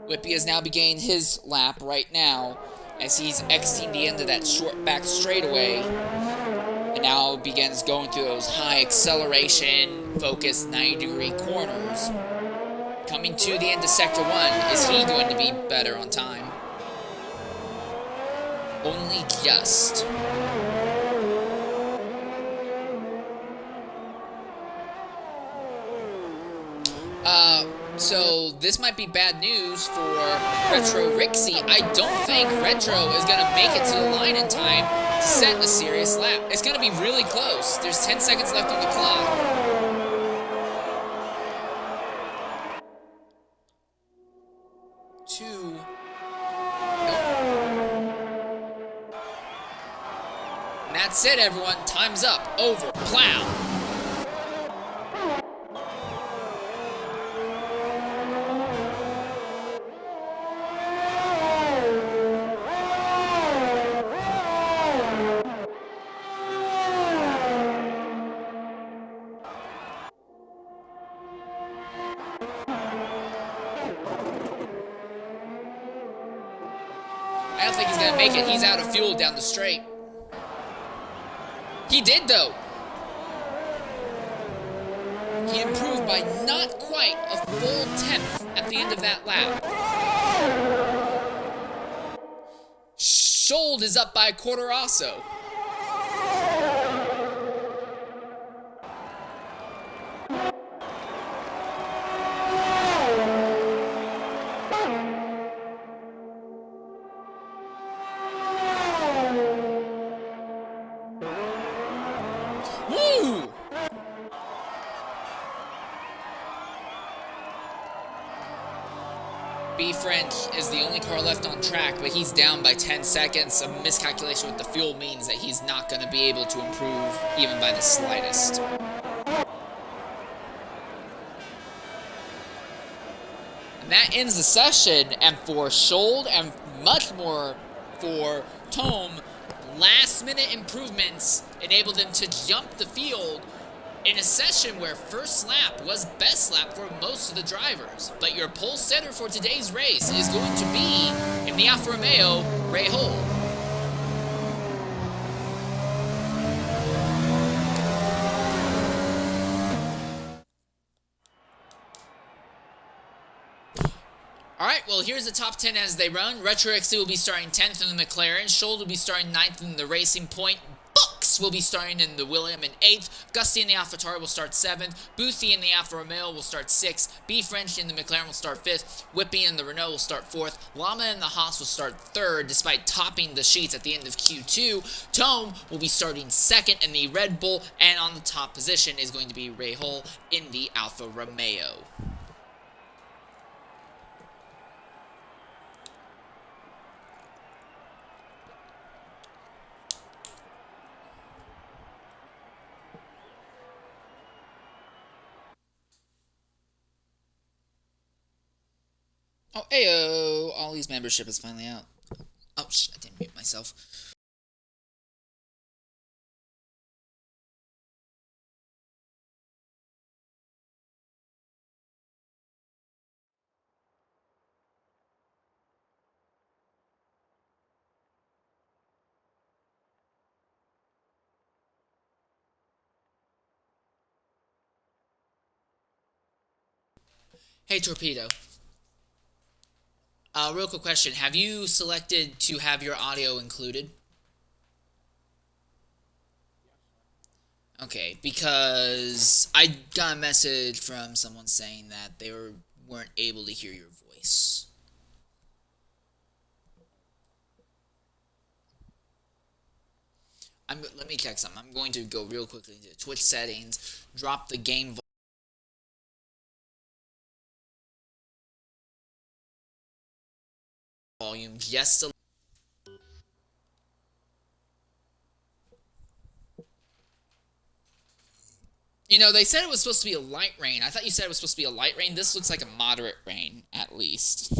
Whippy has now begun his lap right now as he's exiting the end of that short back straightaway and now begins going through those high acceleration focused 90-degree corners. Coming to the end of Sector 1, is he going to be better on time? Only just. So this might be bad news for Retro Rixie. I don't think Retro is going to make it to the line in time to set a serious lap. It's going to be really close. There's 10 seconds left on the clock. Two. Nope. And that's it, everyone. Time's up. Over. Plow. I don't think he's going to make it. He's out of fuel down the straight. He did, though. He improved by not quite a full 10th at the end of that lap. Scholl is up by a quarter also. Woo! B French is the only car left on track, but he's down by 10 seconds. A miscalculation with the fuel means that he's not going to be able to improve even by the slightest. And that ends the session, and for Scholl and much more for Tome, last-minute improvements enabled him to jump the field in a session where first lap was best lap for most of the drivers. But your pole setter for today's race is going to be, in the Alfa Romeo, Rahal. Alright, well, here's the top 10 as they run. Retro XC will be starting 10th in the McLaren. Scholl will be starting 9th in the Racing Point. Books will be starting in the William in 8th. Gusty in the AlphaTauri will start 7th. Boothie in the Alfa Romeo will start 6th. B French in the McLaren will start 5th. Whippy in the Renault will start 4th. Llama in the Haas will start 3rd, despite topping the sheets at the end of Q2. Tome will be starting 2nd in the Red Bull, and on the top position is going to be Rahal in the Alfa Romeo. Oh, ayo! Ollie's membership is finally out. Oh, shit, I didn't mute myself. Hey, Torpedo. Real quick question. Have you selected to have your audio included? Okay, because I got a message from someone saying that weren't able to hear your voice. Let me check something. I'm going to go real quickly into Twitch settings, drop the game volume just a. You know, they said it was supposed to be a light rain. I thought you said it was supposed to be a light rain. This looks like a moderate rain, at least.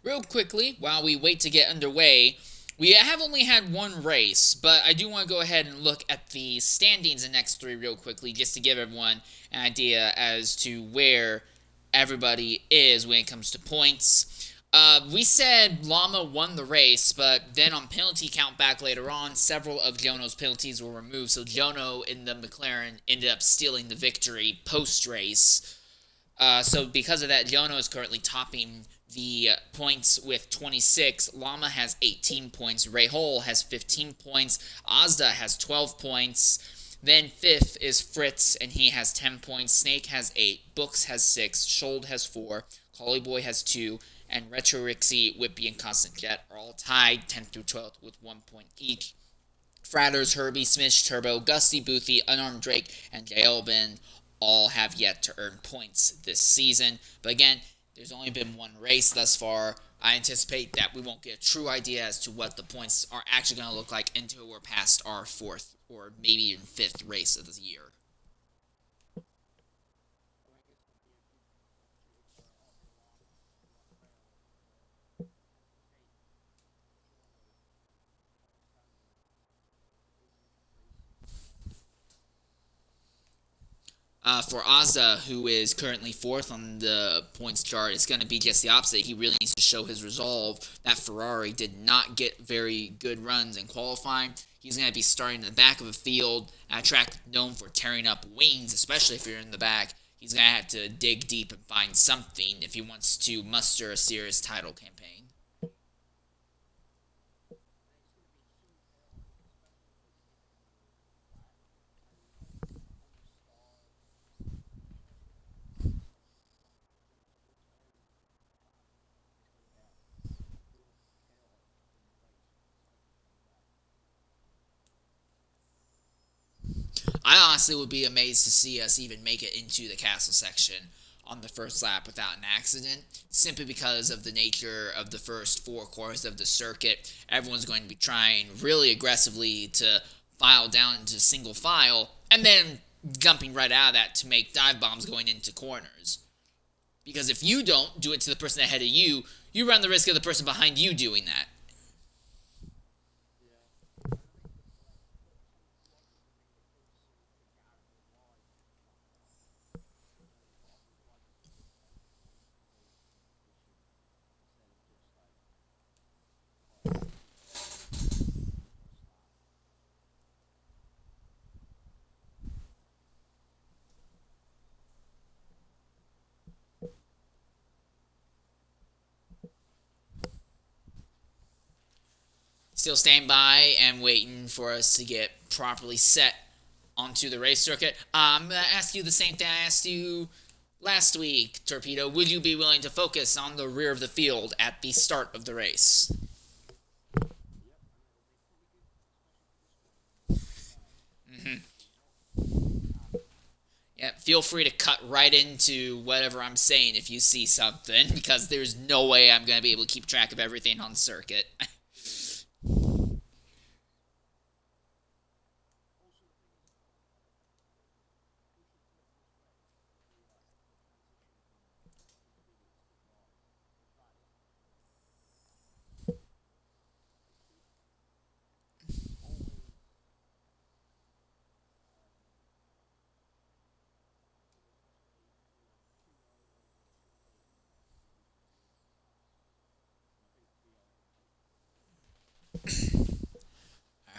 Real quickly, while we wait to get underway, we have only had one race, but I do want to go ahead and look at the standings in X3 real quickly, just to give everyone an idea as to where everybody is when it comes to points. We said Llama won the race, but then on penalty count back later on, several of Jono's penalties were removed, so Jono in the McLaren ended up stealing the victory post-race. So because of that, Jono is currently topping the points with 26. Llama has 18 points. Rahul has 15 points. Ozda has 12 points. Then fifth is Fritz, and he has 10 points. Snake has 8. Books has 6. Shold has 4. Collyboy has 2. And Retro Rixie, Whippy, and Constant Jet are all tied 10th through 12th with 1 point each. Fratters, Herbie, Smish, Turbo, Gusty, Boothy, Unarmed Drake, and Jalbin all have yet to earn points this season. But again, there's only been one race thus far. I anticipate that we won't get a true idea as to what the points are actually going to look like until we're past our fourth or maybe even fifth race of the year. For Ozza, who is currently fourth on the points chart, it's going to be just the opposite. He really needs to show his resolve. That Ferrari did not get very good runs in qualifying. He's going to be starting in the back of the field at a track known for tearing up wings, especially if you're in the back. He's going to have to dig deep and find something if he wants to muster a serious title campaign. I honestly would be amazed to see us even make it into the castle section on the first lap without an accident, simply because of the nature of the first 4 courses of the circuit. Everyone's going to be trying really aggressively to file down into single file, and then jumping right out of that to make dive bombs going into corners. Because if you don't do it to the person ahead of you, you run the risk of the person behind you doing that. still staying by and waiting for us to get properly set onto the race circuit. I'm going to ask you the same thing I asked you last week, Torpedo. Would you be willing to focus on the rear of the field at the start of the race? Yeah, feel free to cut right into whatever I'm saying if you see something, because there's no way I'm going to be able to keep track of everything on the circuit.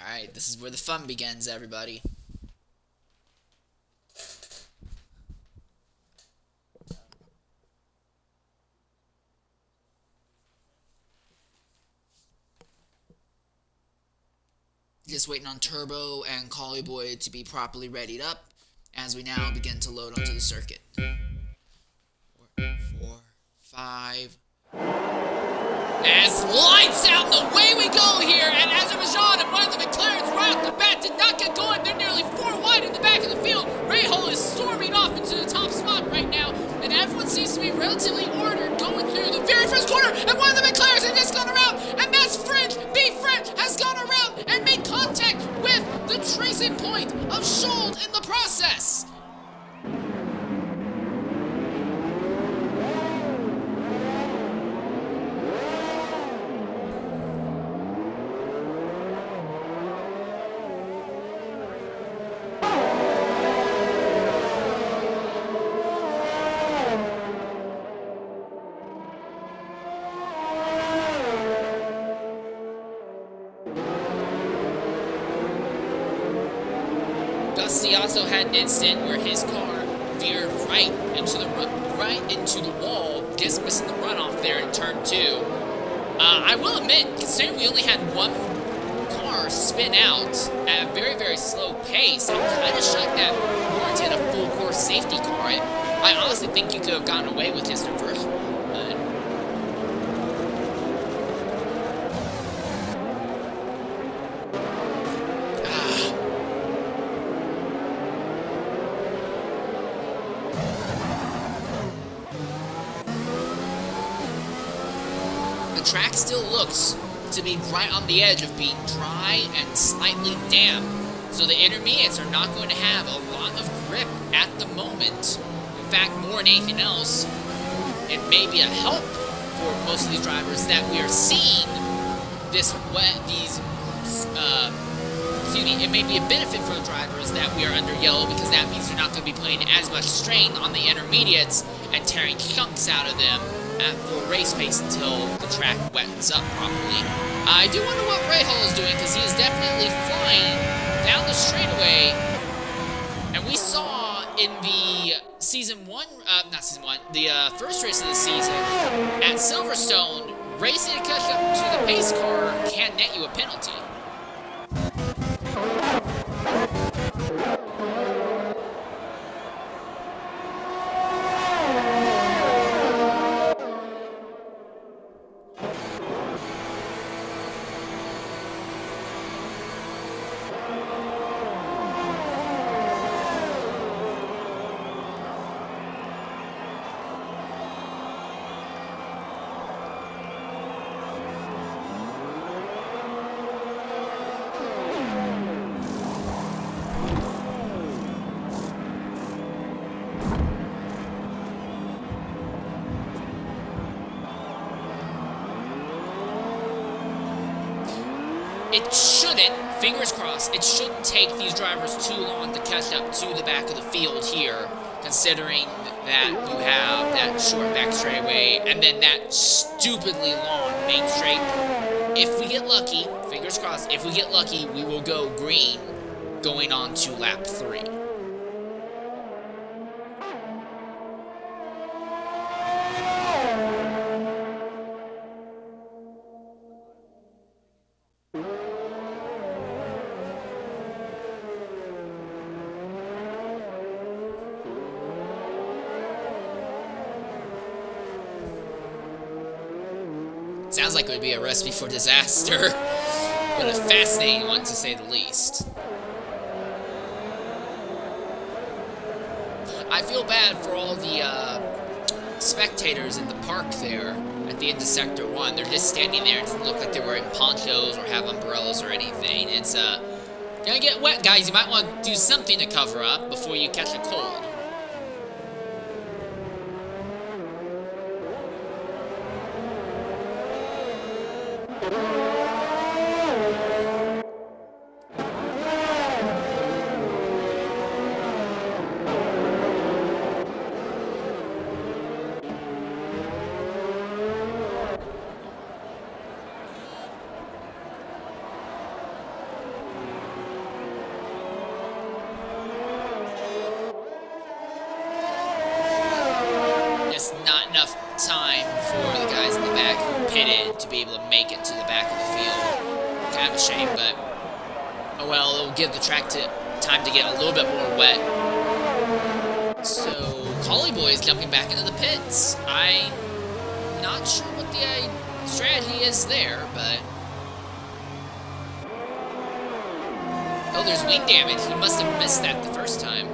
Alright, this is where the fun begins, everybody. Just waiting on Turbo and Collie Boy to be properly readied up as we now begin to load onto the circuit. 4, 5. As lights out, and away we go here, and Azerbaijan and one of the McLarens right off the bat did not get going. They're nearly 4 wide in the back of the field. Rahal is storming off into the top spot right now, and everyone seems to be relatively ordered going through the very first corner, and one of the McLarens has just gone around, and that's Fringe. B-Fringe has gone around and made contact with the tracing point of Schold in the process. He also had an incident where his car veered right into the wall, just missing the runoff there in turn 2. I will admit, considering we only had one car spin out at a very, very slow pace, I'm kind of shocked that warranted a full course safety car. I honestly think you could have gotten away with just a first one. The track still looks to be right on the edge of being dry and slightly damp, so the intermediates are not going to have a lot of grip at the moment. In fact, more than anything else, it may be a help for most of these drivers that we are seeing it may be a benefit for the drivers that we are under yellow, because that means they're not going to be putting as much strain on the intermediates and tearing chunks out of them at full race pace until the track wettens up properly. I do wonder what Rahal is doing, because he is definitely flying down the straightaway. And we saw in the the first race of the season at Silverstone, racing to catch up to the pace car can net you a penalty. It shouldn't, fingers crossed, it shouldn't take these drivers too long to catch up to the back of the field here, considering that you have that short back straightaway and then that stupidly long main straight. If we get lucky, fingers crossed, if we get lucky, we will go green going on to lap 3. sounds like it would be a recipe for disaster, but a fascinating one to say the least. I feel bad for all the spectators in the park there at the end of Sector 1. They're just standing there. It doesn't look like they're wearing ponchos or have umbrellas or anything. It's gonna get wet, guys. You might want to do something to cover up before you catch a cold. Not enough time for the guys in the back who pitted to be able to make it to the back of the field. Kind of a shame, but oh well, it'll give the track time to get a little bit more wet. So, Collie Boy is jumping back into the pits. I'm not sure what the strategy is there, but... Oh, there's wing damage. He must have missed that the first time.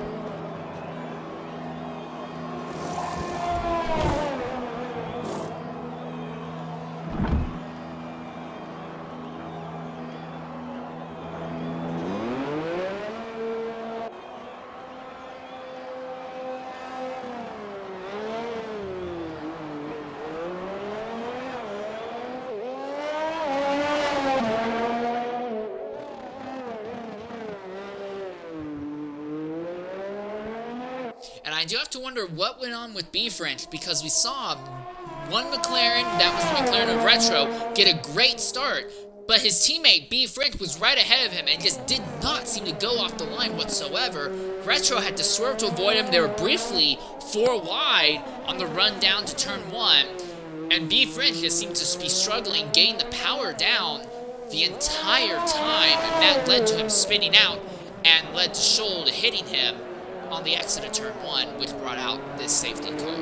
And I do have to wonder what went on with B French, because we saw one McLaren, that was the McLaren of Retro, get a great start, but his teammate B French was right ahead of him and just did not seem to go off the line whatsoever. Retro had to swerve to avoid him. They were briefly 4 wide on the run down to turn 1, and B French just seemed to be struggling getting the power down the entire time, and that led to him spinning out and led to Scholl hitting him on the exit of turn 1, which brought out this safety car.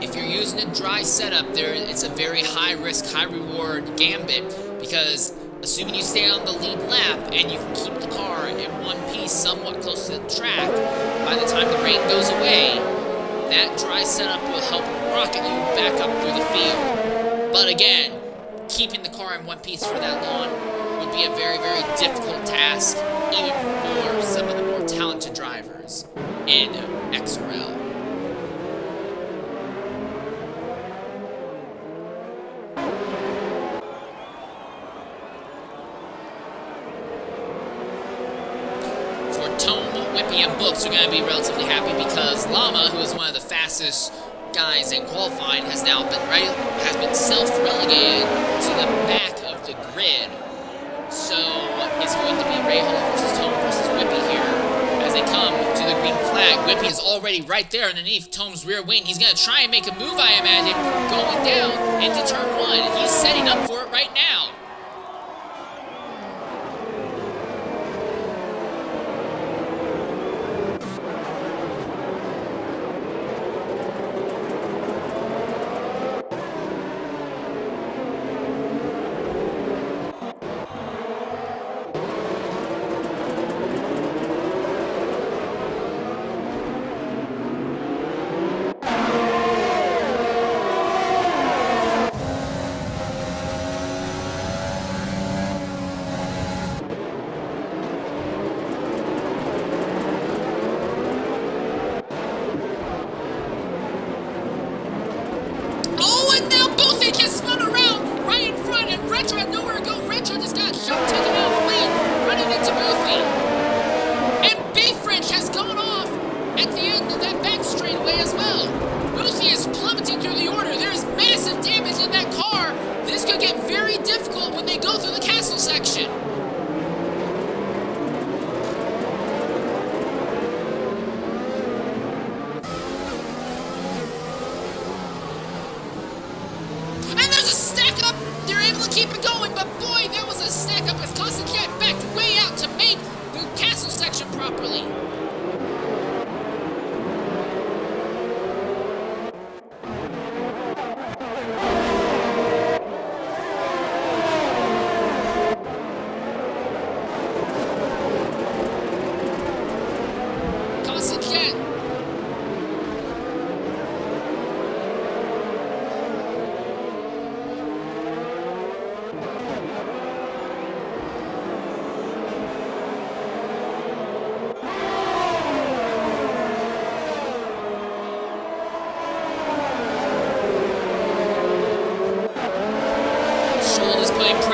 If you're using a dry setup, it's a very high risk, high reward gambit, because assuming you stay on the lead lap and you can keep the car in one piece somewhat close to the track, by the time the rain goes away, that dry setup will help rocket you back up through the field. But again, keeping the car in one piece for that long would be a very, very difficult task, even for some of the more talented drivers in XRL. Whippy and Books are going to be relatively happy, because Llama, who is one of the fastest guys in qualifying, has now been self-relegated to the back of the grid. So it's going to be Rahal versus Tome versus Whippy here as they come to the green flag. Whippy is already right there underneath Tome's rear wing. He's going to try and make a move, I imagine, going down into turn 1. He's setting up for it right now.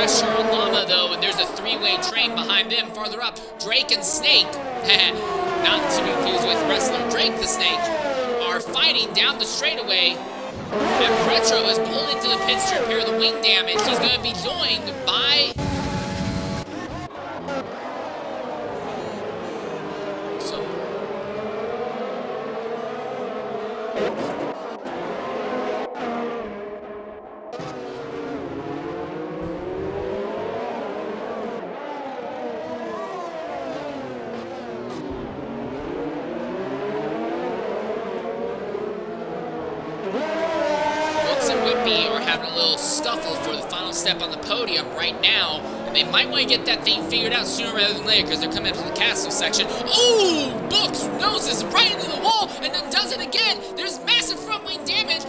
pressure on Llama, though, and there's a three-way train behind them farther up. Drake and Snake, not to be confused with wrestler Drake the Snake, are fighting down the straightaway. And Retro is pulled into the pits to repair the wing damage. He's going to be joined by... are having a little scuffle for the final step on the podium right now, and they might want to get that thing figured out sooner rather than later because they're coming up to the castle section. Ooh! Books noses right into the wall and then does it again. There's massive front wing damage.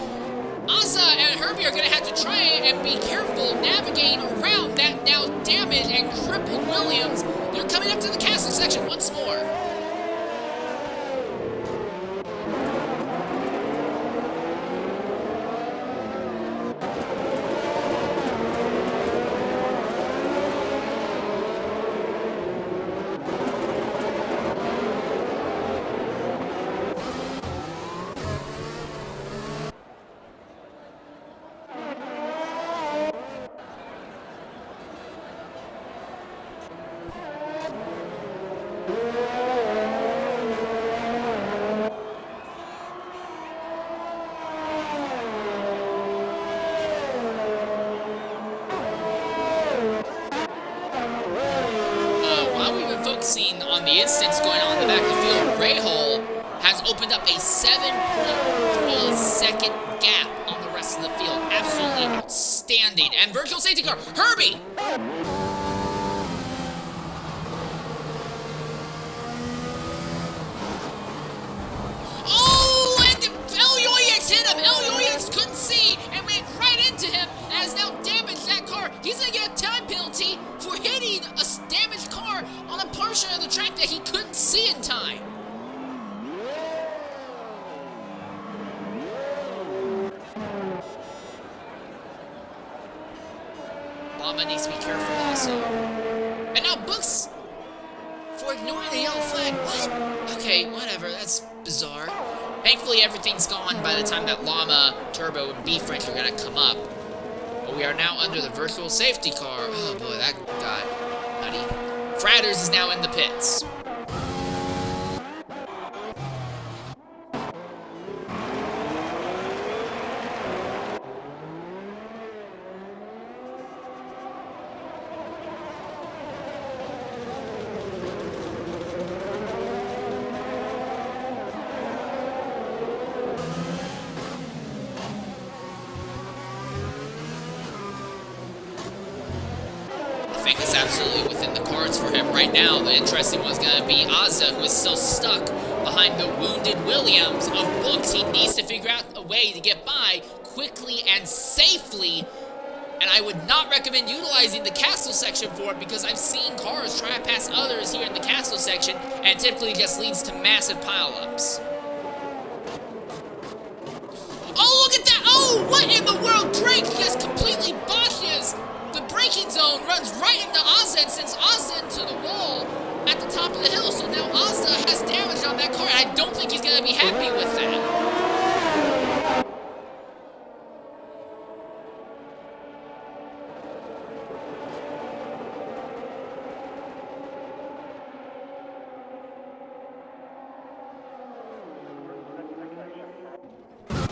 Asa and Herbie are going to have to try and be careful navigating around that now damaged and crippled Williams. They're coming up to the castle section once more. On the instance going on in the back of the field, Rahal has opened up a 7.3 second gap on the rest of the field. Absolutely outstanding. And virtual safety car, Herbie! Oh, and LUEX hit him! LUEX couldn't see and ran right into him and has now damaged that car. He's gonna get a time penalty for hitting a damaged car on a portion of the track that he couldn't see in time. Llama needs to be careful also. And now Books for ignoring the yellow flag. What? Okay, whatever. That's bizarre. Thankfully, everything's gone by the time that Llama, Turbo, and B-French are going to come up. But we are now under the virtual safety car. Oh boy, that got nutty. Fratters is now in the pits. I think it's absolutely within the cards for him right now. The interesting one's going to be Ozza, who is still stuck behind the wounded Williams of Books. He needs to figure out a way to get by quickly and safely. And I would not recommend utilizing the castle section for it because I've seen cars try to pass others here in the castle section, and it typically just leads to massive pileups. Oh, look at that! Oh, what in the world? Drake just completely botches the braking zone, runs right into Ozza and sends Ozza into the wall at the top of the hill. So now Ozza has damage on that car, and I don't think he's going to be happy with that.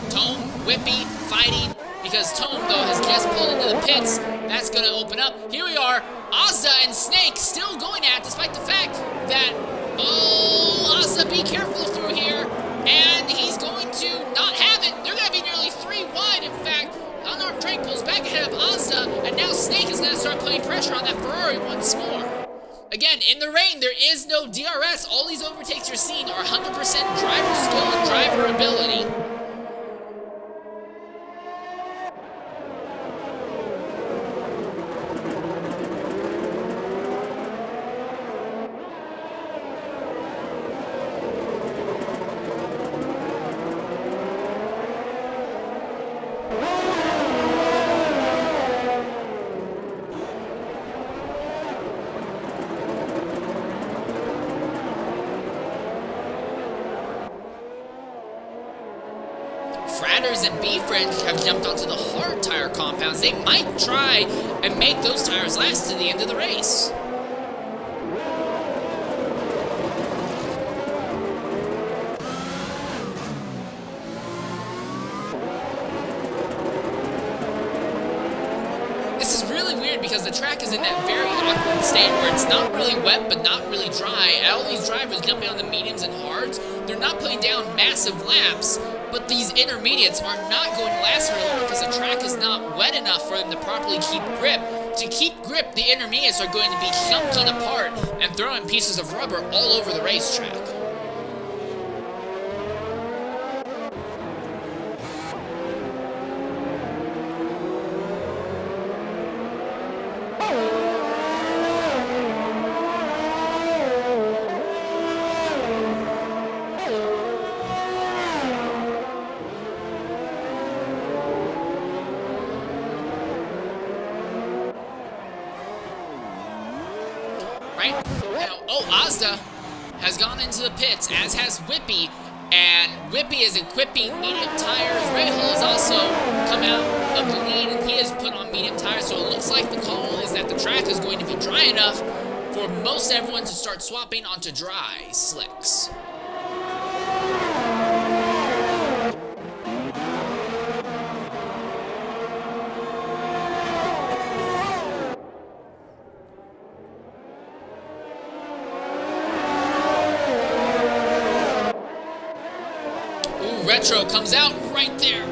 Tone, Whippy, fighting, because Tone, though, has just pulled into the pits. That's going to open up. Here we are. Ozza and Snake still going at it, despite the fact that, oh, Ozza, be careful through here. And he's going to not have it. They're going to be nearly 3 wide, in fact. Unarmed Drake pulls back ahead of Ozza, and now Snake is going to start putting pressure on that Ferrari once more. Again, in the rain, there is no DRS. All these overtakes you're seeing are 100% driver skill and driver ability. Fratters and B-Friends have jumped onto the hard tire compounds. They might try and make those tires last to the end of the race. This is really weird because the track is in that very awkward state where it's not really wet but not really dry. And all these drivers jumping on the mediums and hards, they're not putting down massive laps, but these intermediates are not going to last very long because the track is not wet enough for them to properly keep grip. To keep grip, the intermediates are going to be chunking apart and throwing pieces of rubber all over the racetrack. Right now, Ozda has gone into the pits, as has Whippy, and Whippy is equipping medium tires. Rahal has also come out of the lead, and he has put on medium tires, so it looks like the call is that the track is going to be dry enough for most everyone to start swapping onto dry slicks. Retro comes out right there.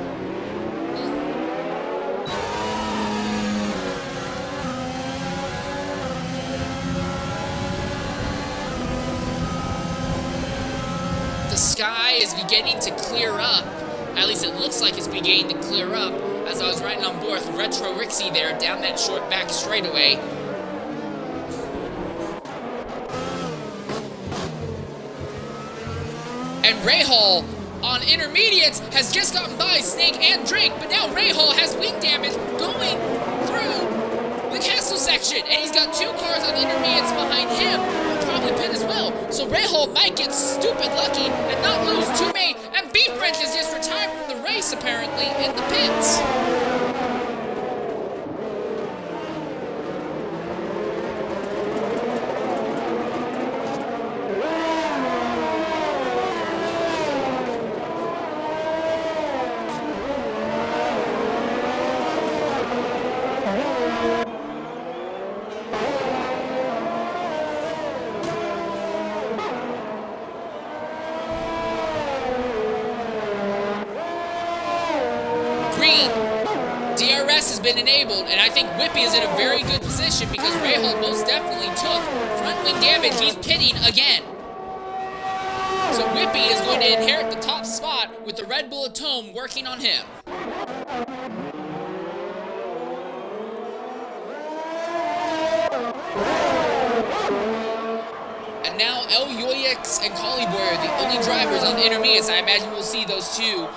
The sky is beginning to clear up. At least it looks like it's beginning to clear up. As I was riding on board with Retro Rixie there down that short back straightaway. And Rahal on intermediates has just gotten by Snake and Drake, but now Rahal has wing damage going through the castle section, and he's got two cars on intermediates behind him who probably pit as well. So Rahal might get stupid lucky and not lose too many, and B-Friends is just retired from the race apparently in the pits. DRS has been enabled, and I think Whippy is in a very good position because Rahal most definitely took front wing damage. He's pitting again. So Whippy is going to inherit the top spot with the Red Bull Atome working on him. And now El Yoyix and Collyboy are the only drivers on the intermediates. I imagine we'll see those two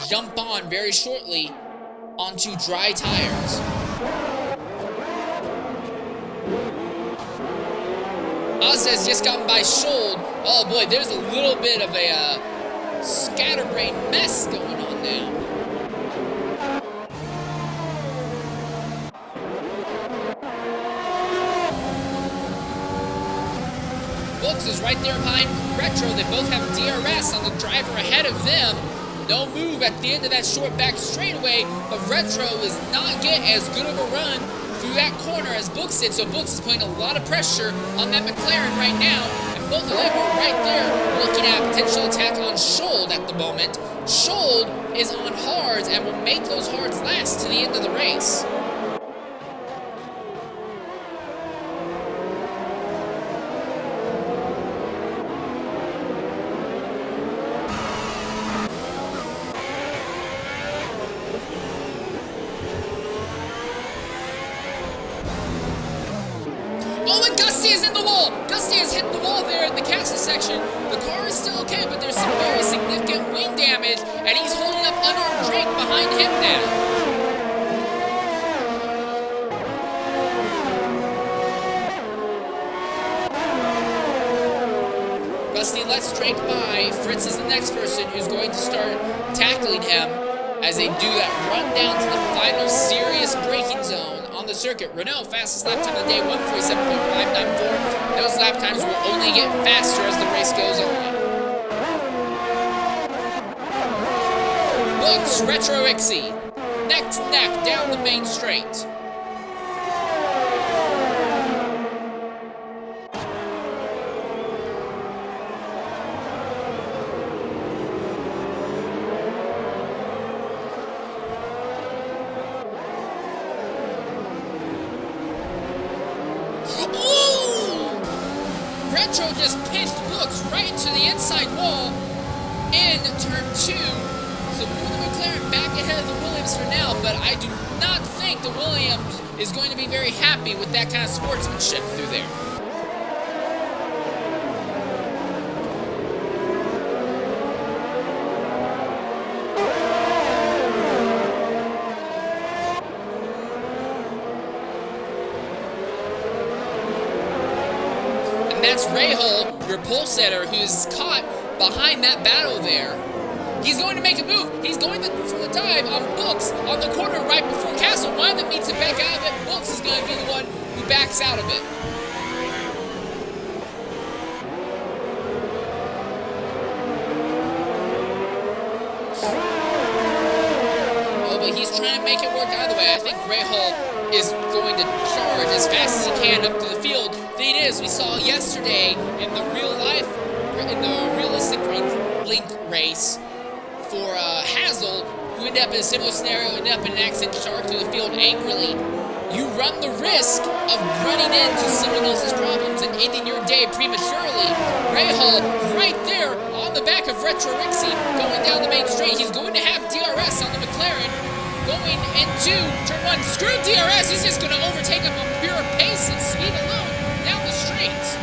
jump on very shortly onto dry tires. Ozda has just gotten by Scholl. Oh boy, there's a little bit of a scatterbrain mess going on now. Books is right there behind Retro. They both have DRS on the driver ahead of them. No move at the end of that short back straightaway, but Retro is not getting as good of a run through that corner as Books did, so Books is putting a lot of pressure on that McLaren right now, and both of them are right there looking at a potential attack on Scholl at the moment. Scholl is on hards and will make those hards last to the end of the race. Oh, and Gusty is in the wall! Gusty has hit the wall there in the castle section. The car is still okay, but there's some very significant wing damage, and he's holding up unarmed Drake behind him now. Gusty lets Drake by. Fritz is the next person who's going to start tackling him. as they do that run down to the final serious braking zone on the circuit. Renault, fastest lap time of the day, 147.594. Those lap times will only get faster as the race goes on. Books, Retro Ixie, neck to neck down the main straight. Retro just pinched Books right into the inside wall in turn 2. So move the McLaren back ahead of the Williams for now, but I do not think the Williams is going to be very happy with that kind of sportsmanship through there. That's Rahal, your pole setter, who's caught behind that battle there. He's going to make a move. He's going for the dive on Books on the corner right before Castle. One of them meets it back out of it. Books is going to be the one who backs out of it. Oh, but he's trying to make it work either way. I think Rahal is going to charge as fast as he can up to the field. Thing is, we saw yesterday in the realistic link race for Hazel, who ended up in a similar scenario, ended up in an accident, charged through the field angrily. You run the risk of running into someone else's problems and ending your day prematurely. Rahal right there on the back of Retro Ixie going down the main straight. He's going to have DRS on the McLaren. Going into turn 1, screw DRS, he's just going to overtake him on pure pace and speed alone down the straight.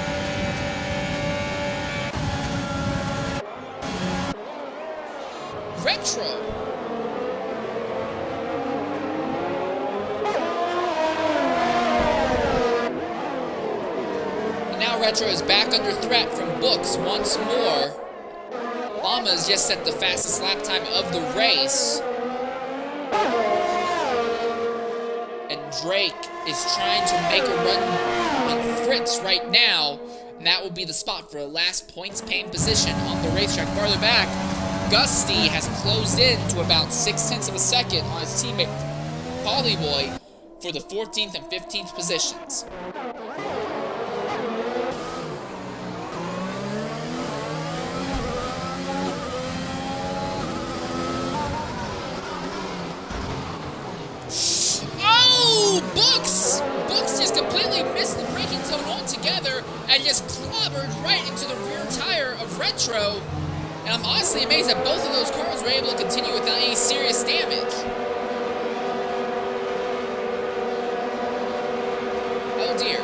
Retro. And now Retro is back under threat from Books once more. Llama's just set the fastest lap time of the race. And Drake is trying to make a run on Fritz right now, and that will be the spot for a last points paying position on the racetrack. Farther back, Gusty has closed in to about 0.6 of a second on his teammate Polyboy for the 14th and 15th positions. Books just completely missed the braking zone altogether and just clobbered right into the rear tire of Retro. And I'm honestly amazed that both of those cars were able to continue without any serious damage. Oh dear.